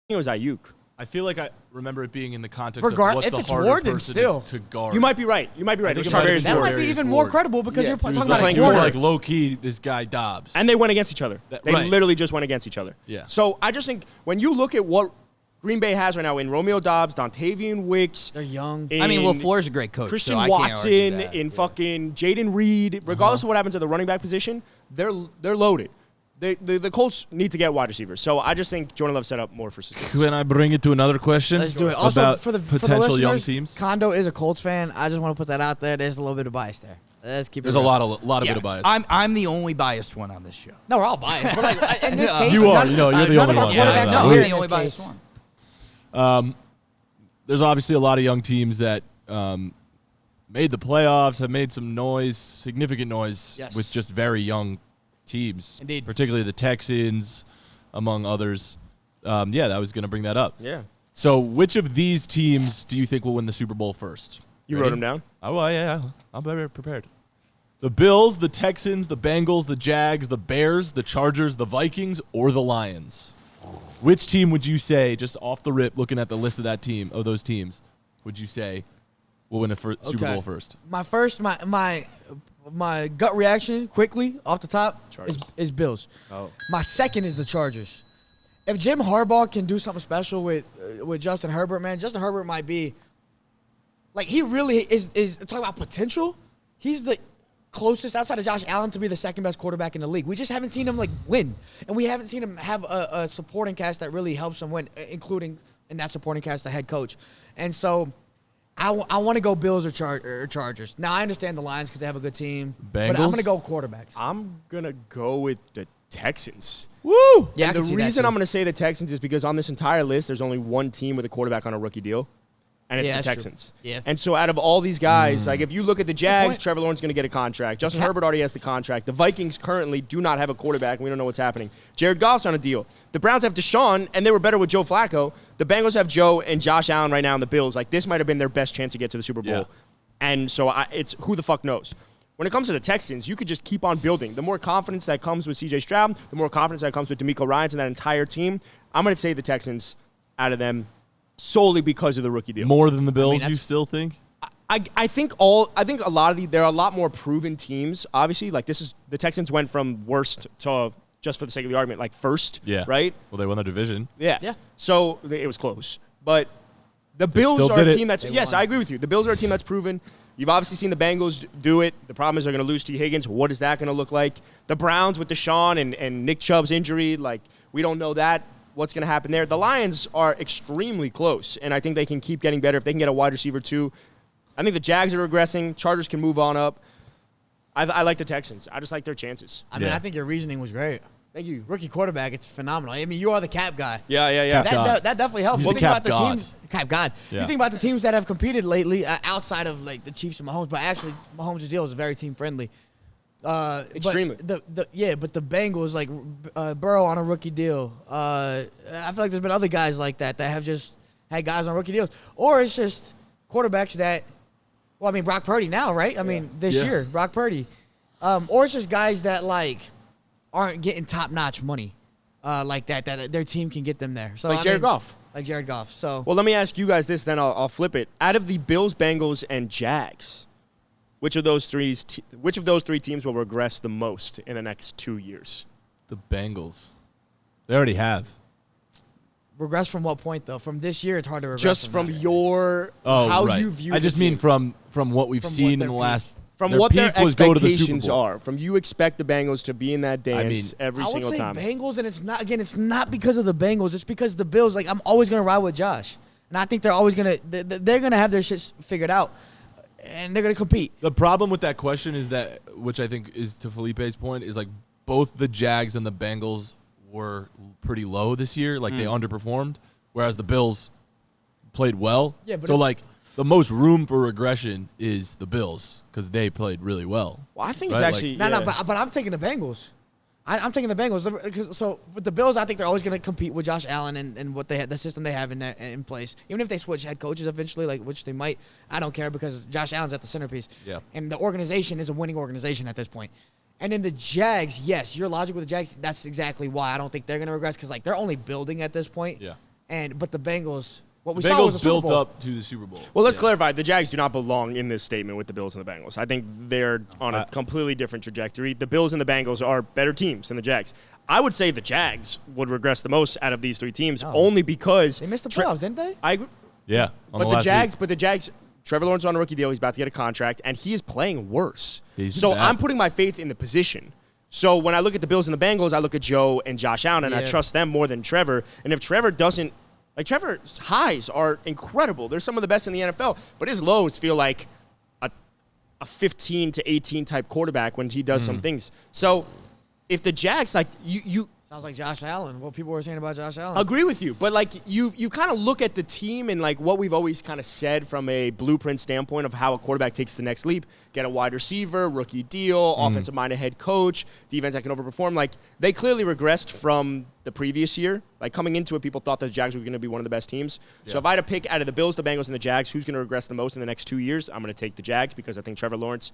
S2: It was Ayuk.
S1: I feel like I remember it being in the context
S3: Regard-
S1: of what's
S3: if
S1: the
S3: it's
S1: harder
S3: Ward, then
S1: person
S3: still.
S1: to guard.
S2: You might be right. You might be right.
S1: I
S2: It was
S1: think it might have
S2: Charvarius
S1: been
S3: That
S2: Ward.
S3: might be
S1: Darius
S3: even
S1: Ward.
S3: more credible because
S2: Yeah.
S3: you're
S2: He was
S3: talking
S2: like-
S3: about a
S2: he was
S3: corner.
S1: like low key, this guy Dobbs.
S2: And they went against each other. They
S1: right.
S2: literally just went against each other.
S1: Yeah.
S2: So I just think when you look at what Green Bay has right now in Romeo Dobbs, Dontavian Wicks,
S3: They're young.
S5: I mean,
S2: in
S5: LaFleur's a great coach.
S2: Christian
S5: so I can't argue
S2: Watson,
S5: that.
S2: in fucking Jaden Reed, regardless of what happens at the running back position, they're loaded. The Colts need to get wide receivers. So I just think Jordan Love set up more for success.
S1: Can I bring it to another question?
S3: Let's do it. Also,
S1: about
S3: for the
S1: potential young
S3: listeners,
S1: teams.
S3: Kondo is a Colts fan. I just want to put that out there. There's a little bit of bias there. Let's keep it
S1: There's a
S3: real.
S1: lot of
S5: Yeah,
S1: bit of bias.
S5: I'm the only biased one on this show.
S3: No, we're all biased. But like, in this case,
S1: You are.
S3: none-
S1: You're the
S3: none
S1: only
S3: of our
S1: one.
S3: quarterbacks
S1: Yeah,
S3: are
S1: no,
S3: here
S5: I'm
S3: in
S5: the only
S3: this
S5: biased
S3: case.
S5: one.
S1: There's obviously a lot of young teams that made the playoffs, have made some noise, significant noise
S3: Yes.
S1: with just very young teams.
S3: Indeed.
S1: Particularly the Texans, among others. I was going to bring that up.
S2: Yeah.
S1: So which of these teams do you think will win the Super Bowl first?
S2: You
S1: Ready?
S2: wrote them down?
S1: Oh, well, yeah. I'm very prepared. The Bills, the Texans, the Bengals, the Jags, the Bears, the Chargers, the Vikings, or the Lions? Which team would you say, just off the rip, looking at the list of those teams, would you say will win a Super
S3: Okay.
S1: Bowl first?
S3: My gut reaction quickly off the top
S2: Chargers.
S3: is Bills.
S2: Oh.
S3: My second is the Chargers. If Jim Harbaugh can do something special with Justin Herbert, man, Justin Herbert might be like he really is talking about potential. He's the closest outside of Josh Allen to be the second best quarterback in the league. We just haven't seen him like win, and we haven't seen him have a supporting cast that really helps him win, including in that supporting cast the head coach. And so I want to go Bills or Chargers. Now I understand the Lions because they have a good team, but I'm
S1: Bengals?
S3: going to go quarterbacks.
S2: I'm gonna go with the Texans.
S1: Woo!
S3: Yeah, I
S2: And
S3: can
S2: the
S3: see that
S2: reason
S3: too.
S2: I'm going to say the Texans is because on this entire list, there's only one team with a quarterback on a rookie deal, and it's
S3: Yeah,
S2: the
S3: that's true.
S2: Texans.
S3: Yeah.
S2: And so out of all these guys, like if you look at the Jags,
S3: point.
S2: Trevor Lawrence is going to get a contract. Justin Herbert already has the contract. The Vikings currently do not have a quarterback, and we don't know what's happening. Jared Goff's on a deal. The Browns have Deshaun, and they were better with Joe Flacco. The Bengals have Joe and Josh Allen right now, and the Bills. Like this might have been their best chance to get to the Super Bowl.
S1: Yeah.
S2: And so it's who the fuck knows. When it comes to the Texans, you could just keep on building. The more confidence that comes with C.J. Stroud, the more confidence that comes with DeMeco Ryans and that entire team. I'm going to say the Texans out of them solely because of the rookie deal.
S1: More than the Bills, you
S3: that's-
S1: still think?
S2: I think a lot of there are a lot more proven teams. Obviously, like the Texans went from worst to, just for the sake of the argument, like first.
S1: Yeah.
S2: Right.
S1: Well, they won their division.
S2: Yeah.
S3: Yeah.
S2: So it was close, but the Bills
S1: still
S2: are a
S1: did it.
S2: team that's
S3: They
S2: yes,
S3: won.
S2: I agree with you. The Bills are a team that's proven. You've obviously seen the Bengals do it. The problem is they're going to lose T. Higgins. What is that going to look like? The Browns with Deshaun and Nick Chubb's injury, like we don't know that. What's going to happen there? The Lions are extremely close, and I think they can keep getting better if they can get a wide receiver too. I think the Jags are regressing. Chargers can move on up. I like the Texans. I just like their chances.
S3: I mean,
S1: Yeah.
S3: I think your reasoning was great.
S2: Thank you.
S3: Rookie quarterback, it's phenomenal. I mean, you are the cap guy.
S2: Yeah.
S1: God.
S3: That definitely helps.
S1: He's
S3: You
S1: the
S3: think
S1: cap
S3: about the
S1: god.
S3: teams, cap god.
S1: Yeah.
S3: You think about the teams that have competed lately outside of like the Chiefs and Mahomes, but actually Mahomes' deal is very team friendly.
S2: Extremely.
S3: But but the Bengals like Burrow on a rookie deal. I feel like there's been other guys like that have just had guys on rookie deals, or it's just quarterbacks that. Well, I mean Brock Purdy now, right? I mean this
S1: Yeah.
S3: year, Brock Purdy, or it's just guys that like aren't getting top notch money. Like that their team can get them there. So
S2: Like
S3: I
S2: Jared
S3: mean,
S2: Goff.
S3: Like Jared Goff. So
S2: Well, let me ask you guys this, then I'll flip it. Out of the Bills, Bengals, and Jags, which of those three teams will regress the most in the next 2 years?
S1: The Bengals. They already have.
S3: regress from what point though? From this year, it's hard to regress.
S2: Just from
S3: that.
S2: your how
S1: right.
S2: you view.
S1: I
S2: the
S1: just mean
S2: team.
S1: from what we've
S3: From what
S1: seen in
S3: their
S1: the
S3: peak-
S1: last.
S2: From
S1: their
S2: what their
S1: peak was go to the Super
S2: expectations
S1: Bowl.
S2: are. From you expect the Bengals to be in that dance
S1: mean,
S2: every
S3: I would
S2: single
S3: say
S2: time.
S3: Bengals, and it's not because of the Bengals. It's because the Bills. Like I'm always gonna ride with Josh, and I think they're always they're gonna have their shit figured out, and they're gonna compete.
S1: The problem with that question is that, which I think is to Felipe's point, is like both the Jags and the Bengals were pretty low this year. Like they underperformed, whereas the Bills played well.
S3: Yeah, but
S1: so
S3: it's-
S1: like the most room for regression is the Bills because they played really well.
S2: Well, I think
S1: Right,
S2: it's
S1: like-
S2: actually
S3: No, but I'm taking the Bengals. I'm taking the Bengals. So with the Bills, I think they're always going to compete with Josh Allen and what they have, the system they have in place. Even if they switch head coaches eventually, like which they might, I don't care because Josh Allen's at the centerpiece.
S1: Yeah.
S3: And the organization is a winning organization at this point. And in the Jags, yes, your logic with the Jags, that's exactly why I don't think they're going to regress because like they're only building at this point.
S1: Yeah.
S3: But the Bengals, what we
S1: The
S3: saw was a
S1: Bengals
S3: Super
S1: built
S3: Bowl.
S1: up to the Super Bowl.
S2: Well, let's clarify. The Jags do not belong in this statement with the Bills and the Bengals. I think they're on a completely different trajectory. The Bills and the Bengals are better teams than the Jags. I would say the Jags would regress the most out of these three teams, only because
S3: They missed the playoffs, didn't they?
S2: I agree.
S1: Yeah. On
S2: But the
S1: last
S2: Jags,
S1: week.
S2: Trevor Lawrence on a rookie deal. He's about to get a contract, and he is playing worse.
S1: He's
S2: So
S1: bad.
S2: I'm putting my faith in the position. So when I look at the Bills and the Bengals, I look at Joe and Josh Allen, and I
S3: Yeah.
S2: trust them more than Trevor. And if Trevor doesn't, like Trevor's highs are incredible. They're some of the best in the NFL, but his lows feel like a 15 to 18 type quarterback when he does some things. So if the Jags, like you
S3: Sounds like Josh Allen. What people were saying about Josh Allen.
S2: agree with you, but like you kind of look at the team and like what we've always kind of said from a blueprint standpoint of how a quarterback takes the next leap, get a wide receiver, rookie deal, offensive minded head coach, defense that can overperform. Like they clearly regressed from the previous year. Like coming into it, people thought that the Jags were going to be one of the best teams. So if I had to pick out of the Bills, the Bengals, and the Jags, who's going to regress the most in the next 2 years, I'm going to take the Jags because I think Trevor Lawrence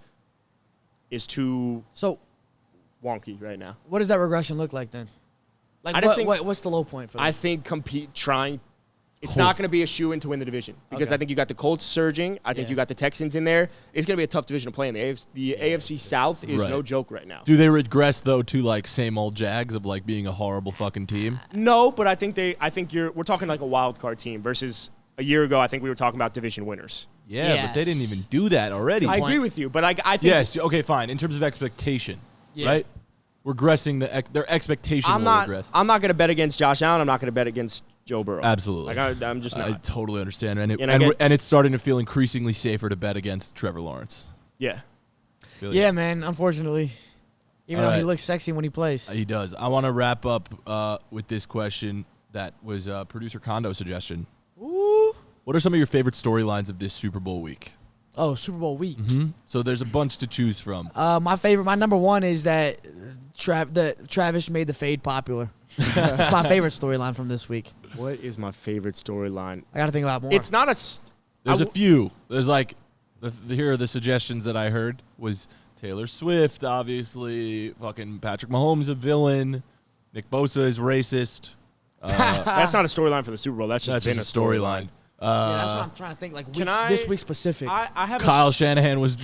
S2: is too
S3: So
S2: wonky right now.
S3: what does that regression look like then? Like
S2: I just think-
S3: what's the low point for them?
S2: I think trying. It's not going to be a shoe-in to win the division because
S3: Okay.
S2: I think you got the Colts surging. I think
S3: Yeah.
S2: you got the Texans in there. It's going to be a tough division to play in. The AFC South is
S1: Right.
S2: no joke right now.
S1: Do they regress though to like same old Jags of like being a horrible fucking team?
S2: No, but I think we're talking like a wild card team versus A year ago, I think we were talking about division winners.
S1: Yeah, but they didn't even do that already.
S2: I agree with you, but I think
S1: Yes, okay, fine. In terms of expectation, right? Regressing their expectation will regress.
S2: I'm not going to bet against Josh Allen. I'm not going to bet against Joe Burrow.
S1: Absolutely.
S2: Like I'm just not.
S1: I totally understand. And
S2: And
S1: it's starting to feel increasingly safer to bet against Trevor Lawrence.
S2: Yeah.
S3: Yeah, man. Unfortunately, even
S1: All
S3: though he
S1: right.
S3: looks sexy when he plays.
S1: He does. I want to wrap up with this question that was producer Condo's suggestion.
S3: Ooh.
S1: What are some of your favorite storylines of this Super Bowl week?
S3: Oh, Super Bowl week.
S1: So there's a bunch to choose from.
S3: My number one is that Travis made the fade popular. It's my favorite storyline from this week.
S2: What is my favorite storyline?
S3: I got to think about more.
S2: It's not a.
S1: There's a few. There's like, here are the suggestions that I heard was Taylor Swift, obviously. Fucking Patrick Mahomes, a villain. Nick Bosa is racist.
S2: That's not a storyline for the Super Bowl. That's just been a storyline.
S3: Yeah, that's what I'm trying to think. Like this week specific.
S2: I have
S1: Kyle Shanahan was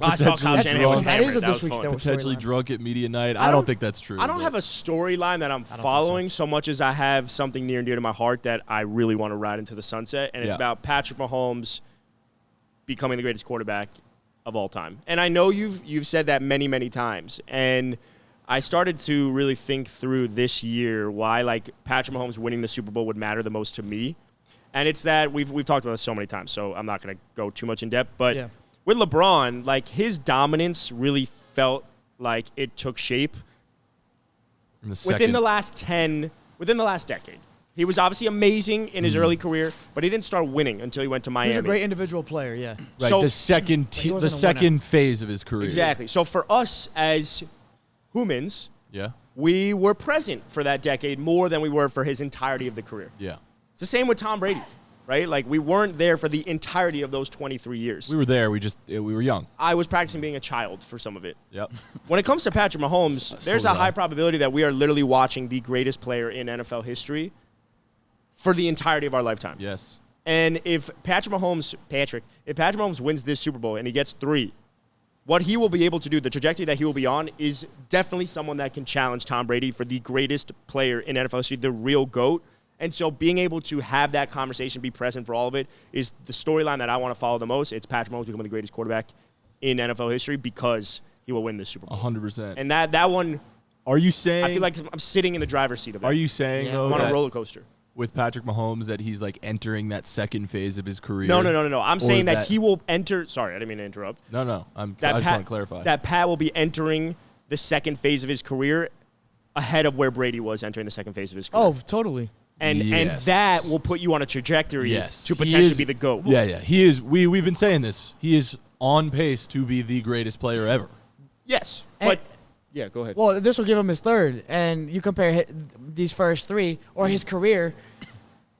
S2: I saw Kyle Shanahan was
S3: That is a
S2: hammered.
S3: this week's
S2: That was
S1: potentially
S3: storyline.
S1: drunk at media night. I don't think that's true.
S2: I don't have a storyline that I'm following so much as I have something near and dear to my heart that I really want to ride into the sunset, and it's about Patrick Mahomes becoming the greatest quarterback of all time. And I know you've said that many, many times, and I started to really think through this year why like Patrick Mahomes winning the Super Bowl would matter the most to me. And it's that we've talked about this so many times, so I'm not going to go too much in depth. But with LeBron, like his dominance really felt like it took shape within the last decade. He was obviously amazing in his early career, but he didn't start winning until he went to Miami.
S3: He's a great individual player, yeah.
S1: Right,
S2: So-
S1: the second phase of his career.
S2: Exactly. So for us as humans, we were present for that decade more than we were for his entirety of the career.
S1: Yeah.
S2: It's the same with Tom Brady, right? Like we weren't there for the entirety of those 23 years.
S1: We were there. We were young.
S2: I was practicing being a child for some of it.
S1: Yep.
S2: When it comes to Patrick Mahomes, there's a high probability that we are literally watching the greatest player in NFL history for the entirety of our lifetime.
S1: Yes.
S2: And if Patrick Mahomes wins this Super Bowl and he gets 3, what he will be able to do, the trajectory that he will be on, is definitely someone that can challenge Tom Brady for the greatest player in NFL history, the real GOAT. And so being able to have that conversation, be present for all of it, is the storyline that I want to follow the most. It's Patrick Mahomes becoming the greatest quarterback in NFL history because he will win this Super Bowl.
S1: 100%.
S2: And that one,
S1: Are you saying?
S2: I feel like I'm sitting in the driver's seat of that.
S1: Are you saying though
S2: I'm on a
S1: that
S2: roller coaster.
S1: with Patrick Mahomes that he's like entering that second phase of his career?
S2: No. I'm saying that
S1: that
S2: he will enter. Sorry, I didn't mean to interrupt.
S1: No. I just want to clarify.
S2: That Pat will be entering the second phase of his career ahead of where Brady was entering the second phase of his career.
S3: Oh, totally.
S2: And that will put you on a trajectory to
S1: He
S2: potentially
S1: is-
S2: be the GOAT.
S1: Yeah. He is. We've been saying this. He is on pace to be the greatest player ever.
S2: Yes.
S3: And-
S2: But yeah, go ahead.
S3: Well, this will give him his third, and you compare these first 3 or his career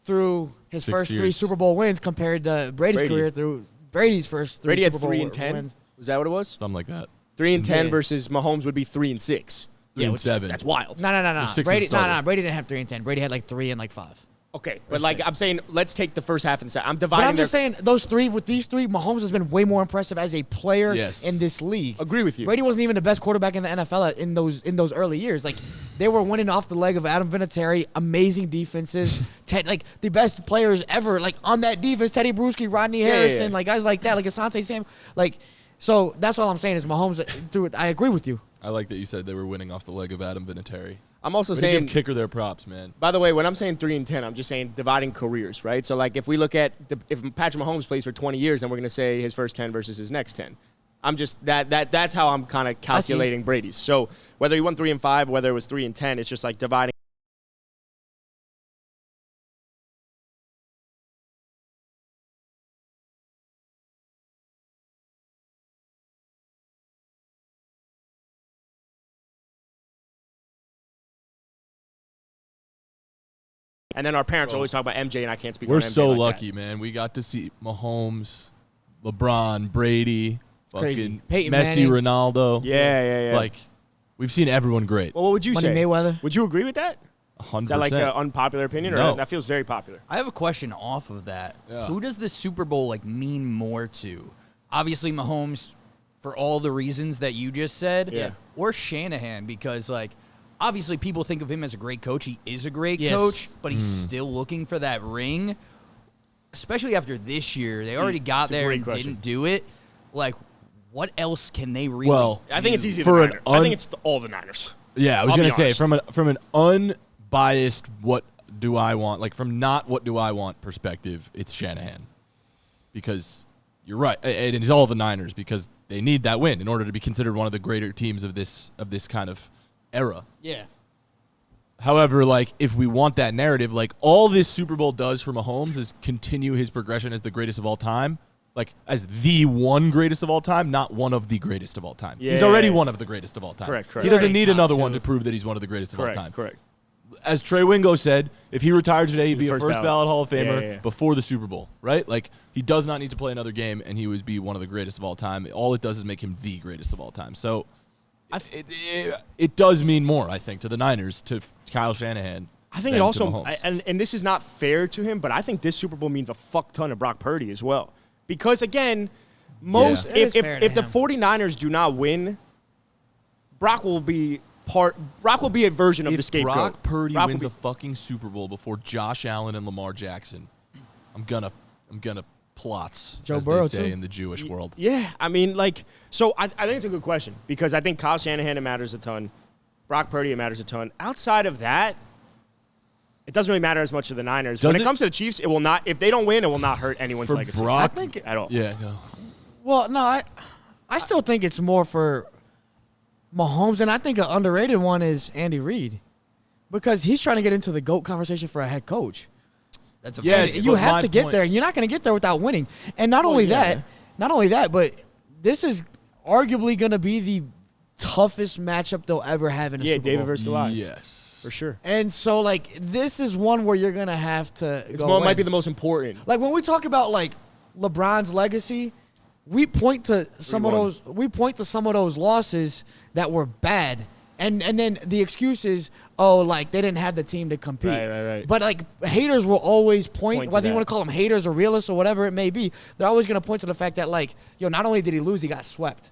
S3: through his
S1: 6
S3: first 3
S1: years.
S3: Super Bowl wins compared to Brady's
S2: Brady.
S3: career through Brady's first 3
S2: Brady had
S3: Super Bowl
S2: 3 and 10.
S3: wins.
S2: Was that what it was?
S1: Something like that.
S2: 3 and 10
S3: Yeah.
S2: versus Mahomes would be 3 and 6.
S1: 3 and
S2: which-
S1: 7.
S2: That's wild.
S3: No.
S1: There's 6
S3: Brady,
S1: as a starter.
S3: Brady didn't have 3 and 10. Brady had like 3 and like 5.
S2: Okay, but like I'm saying, let's take the first half and say I'm
S3: But
S2: dividing.
S3: I'm just saying those 3 with these 3, Mahomes has been way more impressive as a player
S1: Yes.
S3: in this league.
S2: Agree with you.
S3: Brady wasn't even the best quarterback in the NFL in those early years. Like they were winning off the leg of Adam Vinatieri, amazing defenses, like the best players ever. Like on that defense, Teddy Bruschi, Rodney Harrison, like guys like that, like Asante Sam. Like so that's all I'm saying is Mahomes. I agree with you.
S1: I like that you said they were winning off the leg of Adam Vinatieri.
S2: I'm also
S1: Way to
S2: saying
S1: give kicker their props, man.
S2: By the way, when I'm saying 3 and 10, I'm just saying dividing careers, right? So, like, if we look at if Patrick Mahomes plays for 20 years, then we're going to say his first 10 versus his next 10. I'm just that's how I'm kind of calculating Brady's. So whether he won 3 and 5, whether it was 3 and 10, it's just like dividing. And then our parents always talk about MJ, and I can't speak on
S1: We're
S2: MJ
S1: so
S2: like
S1: lucky,
S2: that.
S1: man. We got to see Mahomes, LeBron, Brady,
S3: crazy.
S1: fucking
S3: Peyton
S1: Messi,
S3: Manning.
S1: Ronaldo.
S2: Yeah.
S1: Like, we've seen everyone great.
S2: Well, what would you
S3: Money
S2: say?
S3: Mayweather.
S2: Would you agree with that?
S1: 100%.
S2: Is that like an unpopular opinion, or
S1: No.
S2: that feels very popular?
S5: I have a question off of that.
S1: Yeah.
S5: Who does this Super Bowl like mean more to? Obviously Mahomes for all the reasons that you just said.
S2: Yeah.
S5: Or Shanahan because like obviously people think of him as a great coach. He is a great
S3: Yes.
S5: coach, but he's still looking for that ring. especially after this year, they already got
S2: It's a
S5: there
S2: great
S5: and
S2: question.
S5: didn't do it. Like, what else can they really?
S1: Well,
S2: I think it's easy
S1: For
S2: to
S1: an
S2: Niners. I think it's all the Niners.
S1: Yeah, I was
S2: I'll be
S1: gonna say
S2: honest.
S1: from an unbiased what do I want, like from not what do I want perspective, it's Shanahan, because you're right, and it's all the Niners because they need that win in order to be considered one of the greater teams of this kind of era.
S5: Yeah.
S1: However, like if we want that narrative, like all this Super Bowl does for Mahomes is continue his progression as the greatest of all time. Like as the one greatest of all time, not one of the greatest of all time. He's
S2: Yeah.
S1: already one of the greatest of all time.
S2: Correct.
S1: He doesn't
S3: He's
S1: need
S3: already
S1: another
S3: top
S1: one
S3: two.
S1: to prove that he's one of the greatest of all time.
S2: Correct.
S1: As Trey Wingo said, if he retired today, he'd be a
S2: first
S1: first ballot Hall of
S2: Yeah,
S1: Famer
S2: yeah, yeah.
S1: before the Super Bowl, right? Like he does not need to play another game, and he would be one of the greatest of all time. All it does is make him the greatest of all time. So it does mean more, I think, to the Niners, to Kyle Shanahan.
S2: I think
S1: than
S2: it
S1: to
S2: also,
S1: Mahomes.
S2: and this is not fair to him, but I think this Super Bowl means a fuck ton of Brock Purdy as well. Because again, most
S3: Yeah. It is
S2: if
S3: fair to
S2: the
S3: him.
S2: 49ers do not win, Brock will be a version of the
S1: If
S2: scapegoat.
S1: Brock Purdy
S2: Brock will
S1: wins
S2: be-
S1: a fucking Super Bowl before Josh Allen and Lamar Jackson, I'm gonna plots,
S3: Joe
S1: as
S3: Burrow,
S1: they say
S3: too.
S1: in the Jewish world.
S2: Yeah, I mean, like, so I think it's a good question because I think Kyle Shanahan, it matters a ton. Brock Purdy, it matters a ton. Outside of that, it doesn't really matter as much to the Niners.
S1: Does
S2: When it
S1: it?
S2: comes to the Chiefs, it will not. If they don't win, it will not hurt anyone's
S1: For
S2: legacy.
S1: Brock-
S3: I think
S2: at all.
S1: Yeah, go.
S3: Well, no, I still think it's more for Mahomes, and I think an underrated one is Andy Reid because he's trying to get into the GOAT conversation for a head coach.
S5: That's a
S1: Yes,
S3: And
S1: but
S3: you have
S1: my
S3: to get
S1: point-
S3: there, and you're not going to get there without winning. And not only
S2: yeah.
S3: that, but this is arguably going to be the toughest matchup they'll ever have in a
S2: Yeah,
S3: Super
S2: David
S3: Bowl.
S2: versus Goliath.
S1: Yes.
S2: For sure.
S3: And so, like, this is one where you're going to have to
S2: It's
S3: go
S2: more, might
S3: in.
S2: be the most important.
S3: Like when we talk about like LeBron's legacy, we point to some of
S2: 3-1.
S3: those losses that were bad. And then the excuse is, oh, like they didn't have the team to compete.
S2: Right.
S3: But like haters will always point
S2: Point to
S3: whether you
S2: that.
S3: want to call them haters or realists or whatever it may be, they're always gonna point to the fact that like, yo, not only did he lose, he got swept.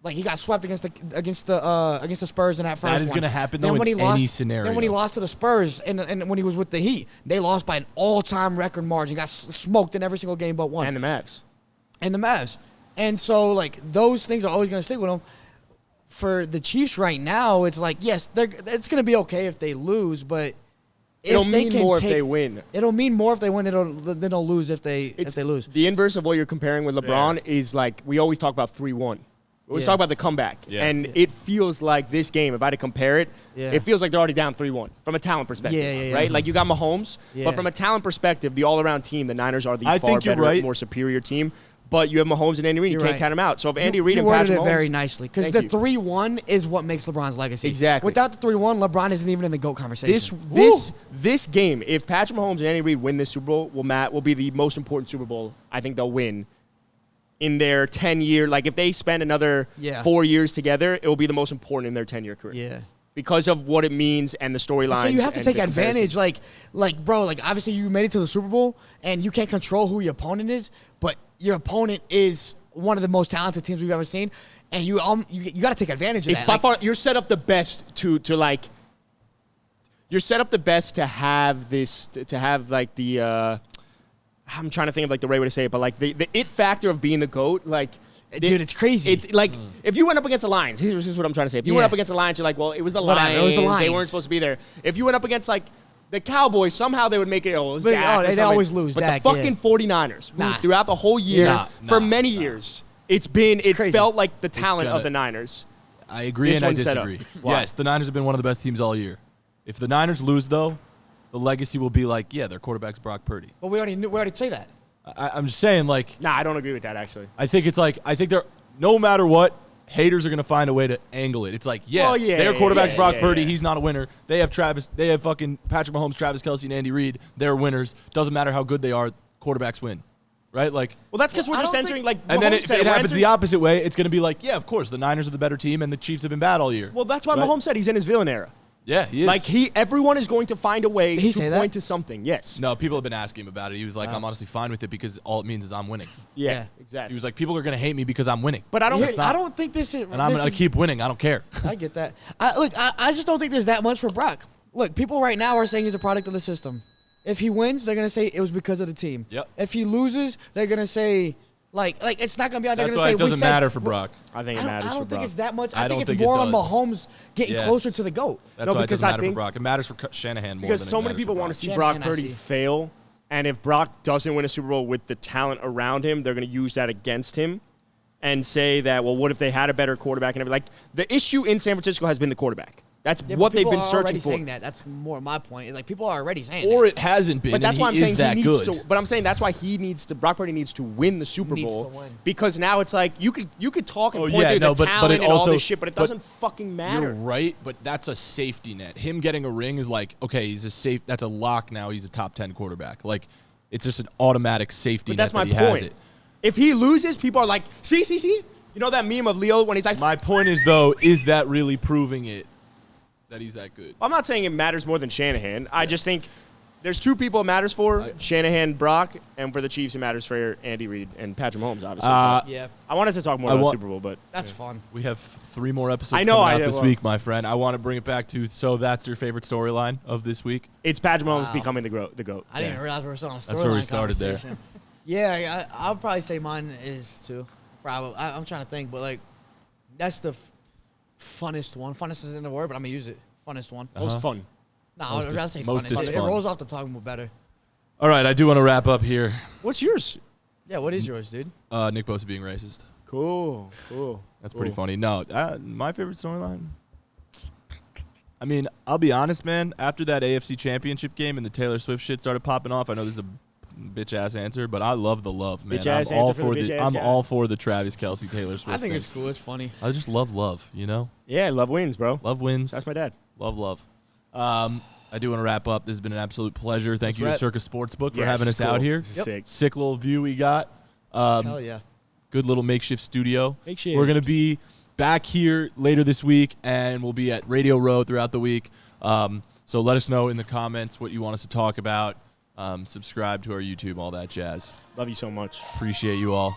S3: Like he got swept against the Spurs in that first
S1: That is
S3: one.
S1: gonna happen,
S3: Then
S1: though,
S3: when
S1: in
S3: he lost,
S1: any scenario.
S3: Then when he lost to the Spurs and when he was with the Heat, they lost by an all-time record margin. Got smoked in every single game but one.
S2: And the Mavs.
S3: And the Mavs. And so, like, those things are always going to stick with them. For the Chiefs right now, it's like, yes, it's going to be okay if they lose, but
S2: It'll
S3: if they
S2: mean
S3: can
S2: more
S3: take,
S2: if they win.
S3: It'll mean more if they win than they'll lose if they lose.
S2: The inverse of what you're comparing with LeBron is like we always talk about 3-1. We always
S3: Yeah.
S2: talk about the comeback.
S1: Yeah.
S2: And it feels like this game, if I had to compare it,
S3: Yeah.
S2: it feels like they're already down 3-1 from a talent perspective.
S3: Yeah.
S2: Right? Like you got Mahomes,
S3: Yeah.
S2: but from a talent perspective, the all-around team, the Niners are the
S1: I
S2: far
S1: think you're
S2: better,
S1: right.
S2: more superior team. But you have Mahomes and Andy Reid. You
S3: You're
S2: can't
S3: right.
S2: count them out. So if Andy
S3: You
S2: Reid and
S3: worded
S2: Patrick
S3: it
S2: Mahomes,
S3: very nicely because
S2: Thank
S3: the
S2: you.
S3: 3-1 is what makes LeBron's legacy.
S2: Exactly.
S3: Without the 3-1, LeBron isn't even in the GOAT conversation.
S2: this game, if Patrick Mahomes and Andy Reid win this Super Bowl, will be the most important Super Bowl I think they'll win in their 10-year. Like if they spend another 4 years together, it will be the most important in their 10-year career.
S3: Yeah.
S2: Because of what it means and the storylines.
S3: So you have to
S2: and
S3: take
S2: the
S3: advantage,
S2: comparisons.
S3: like bro, like obviously you made it to the Super Bowl and you can't control who your opponent is, but your opponent is one of the most talented teams we've ever seen, and you got to take advantage of
S2: It's
S3: that.
S2: by
S3: Like,
S2: far you're set up the best to like. You're set up the best to have this to have like the. I'm trying to think of like the right way to say it, but like the it factor of being the GOAT, like.
S3: Dude, it's crazy.
S2: It's like if you went up against the Lions. Here's what I'm trying to say. If you went
S3: Yeah.
S2: up against the Lions, you're like, well, it was the
S3: Whatever,
S2: Lions.
S3: it was the
S2: They
S3: Lions.
S2: weren't supposed to be there. If you went up against like the Cowboys, somehow they would make it. Oh, it was
S3: But,
S2: Dak
S3: oh,
S2: or
S3: they
S2: something.
S3: always lose,
S2: But
S3: Dak,
S2: the
S3: yeah.
S2: fucking 49ers, who
S3: Nah.
S2: throughout the whole year,
S3: Nah,
S2: for many years, it
S3: crazy.
S2: felt like the talent
S1: gonna-
S2: of the Niners.
S1: I agree
S2: This
S1: and I
S2: one's set up.
S1: disagree.
S2: Why?
S1: Yes, the Niners have been one of the best teams all year. If the Niners lose, though, the legacy will be like, yeah, their quarterback's Brock Purdy.
S3: but we already say that.
S1: I'm just saying, like,
S2: Nah, I don't agree with that actually.
S1: I think they're no matter what, haters are gonna find a way to angle it. It's like, yeah,
S2: Well, yeah,
S1: their
S2: yeah,
S1: quarterback's
S2: yeah,
S1: Brock
S2: yeah,
S1: Purdy.
S2: yeah.
S1: He's not a winner. They have fucking Patrick Mahomes, Travis Kelce, and Andy Reid. They're winners. Doesn't matter how good they are, quarterbacks win, right? Like,
S2: Well, that's because we're
S3: I
S2: just
S3: don't
S2: entering
S3: think-
S2: like.
S1: and then
S2: Mahomes
S1: if
S2: said,
S1: it
S2: we're
S1: happens
S2: entering-
S1: the opposite way, it's gonna be like, yeah, of course, the Niners are the better team, and the Chiefs have been bad all year.
S2: Well, that's why
S1: Right?
S2: Mahomes said he's in his villain era.
S1: Yeah, he is.
S2: Like everyone is going to find a way
S3: Did he
S2: to
S3: say
S2: point
S3: that?
S2: to something. Yes.
S1: No, people have been asking him about it. He was like, I'm honestly fine with it because all it means is I'm winning.
S2: Yeah,
S3: Yeah.
S2: exactly.
S1: He was like, people are going to hate me because I'm winning.
S2: But I don't.
S3: Here,
S1: not-
S3: I don't think this is.
S1: And I'm
S3: this
S1: going to
S3: is-
S1: keep winning. I don't care.
S3: I get that. I just don't think there's that much for Brock. Look, people right now are saying he's a product of the system. If he wins, they're gonna say it was because of the team.
S1: Yep.
S3: If he loses, they're gonna say like it's not gonna be out. They're
S1: That's
S3: gonna
S1: why
S3: say
S1: it doesn't matter for
S3: well,
S1: Brock.
S2: I think it
S3: I
S2: matters
S3: don't
S2: for
S3: think
S2: Brock.
S3: it's that much.
S1: I
S3: I think
S1: don't
S3: it's
S1: think it
S3: more on
S1: does.
S3: Mahomes getting
S1: Yes.
S3: closer to the GOAT.
S1: That's
S2: No,
S1: why it
S2: because
S1: doesn't
S2: I
S1: matter
S2: think-
S1: for Brock. It matters for Shanahan more
S2: Because
S1: than
S2: so
S1: it
S2: many
S1: matters
S2: people
S1: for
S2: want
S1: Brock.
S2: to see
S3: Shanahan,
S2: Brock
S3: I
S2: Purdy
S3: see.
S2: fail, and if Brock doesn't win a Super Bowl with the talent around him, they're going to use that against him and say that, well, what if they had a better quarterback and everything? Like, the issue in San Francisco has been the quarterback. That's
S3: Yeah,
S2: what
S3: but
S2: they've
S3: people
S2: been
S3: are
S2: searching
S3: already
S2: for.
S3: saying that. That's more my point. Is like people are already saying
S1: Or
S3: that.
S1: it hasn't been,
S2: But that's
S1: and
S2: why I'm
S1: he
S2: saying
S1: is that
S2: he needs
S1: good.
S2: to. But I'm saying that's why he needs to. Brock Purdy needs to win the Super
S3: Needs
S2: Bowl
S3: to win.
S2: because now it's like you could talk and
S1: Oh,
S2: point
S1: yeah,
S2: to
S1: no,
S2: the
S1: but
S2: talent
S1: it
S2: and all
S1: also-
S2: this shit, but it
S1: but
S2: doesn't fucking matter.
S1: You're right, but that's a safety net. Him getting a ring is like, okay, he's a safe. That's a lock now. He's a top 10 quarterback. Like, it's just an automatic safety
S2: But
S1: net
S2: that's my
S1: that he has
S2: point.
S1: it.
S2: If he loses, people are like, see. You know that meme of Leo when he's like,
S1: My point is, though, is that really proving it that he's that good?
S2: I'm not saying it matters more than Shanahan. I just think there's two people it matters for: Shanahan, Brock, and for the Chiefs, it matters for Andy Reid and Patrick Mahomes, obviously.
S3: Yeah,
S2: I wanted to talk more
S1: I
S2: about the
S1: want-
S2: Super Bowl, but
S3: that's fun.
S1: We have 3 more episodes
S2: I know,
S1: coming out
S2: I-
S1: this
S2: well-
S1: week, my friend. I want to bring it back to, so that's your favorite storyline of this week?
S2: it's Patrick Mahomes
S3: Wow.
S2: becoming the GOAT.
S3: I didn't even realize we were still on a
S1: That's where we
S3: storyline
S1: started there.
S3: conversation. Yeah, I'll probably say mine is too. Probably. I'm trying to think, but like, that's the funnest one. Funnest isn't the word, but I'm gonna use it. Funnest one.
S2: Most fun.
S3: No,
S1: Most
S3: I'd rather say
S1: most
S3: funnest.
S1: is
S3: It
S1: fun.
S3: rolls off the tongue better.
S1: All right, I do want to wrap up here.
S2: What's yours?
S3: Yeah, what is yours, dude?
S1: Nick Bosa being racist.
S2: Cool.
S1: That's pretty funny. No, my favorite storyline. I mean, I'll be honest, man. After that AFC Championship game and the Taylor Swift shit started popping off, I know this is a bitch ass answer, but I love the love, man.
S2: Bitch-ass
S1: I'm all
S2: answer for the
S1: the
S2: bitch-ass
S1: I'm
S2: guy.
S1: all for the Travis Kelce Taylor Swift.
S3: I think
S1: thing.
S3: it's cool. It's funny.
S1: I just love. You know,
S2: Yeah, love wins, bro.
S1: love wins.
S2: That's my dad.
S1: Love. I do want to wrap up. This has been an absolute pleasure. Thank
S3: Let's
S1: you to
S3: wrap.
S1: Circus Sportsbook for
S2: Yeah,
S1: having
S2: this
S1: us
S2: is
S1: out
S2: cool.
S1: here.
S2: This is sick.
S1: Sick little view we got.
S3: Hell yeah.
S1: Good little makeshift studio.
S2: Makeshift.
S1: We're going to be back here later this week, and we'll be at Radio Row throughout the week. So let us know in the comments what you want us to talk about. Subscribe to our YouTube, all that jazz.
S2: Love you so much.
S1: Appreciate you all.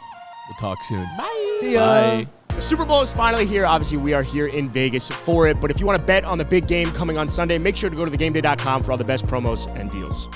S1: We'll talk soon.
S2: Bye.
S3: See ya.
S1: Bye.
S2: The Super Bowl is finally here. Obviously, we are here in Vegas for it. But if you want to bet on the big game coming on Sunday, make sure to go to thegameday.com for all the best promos and deals.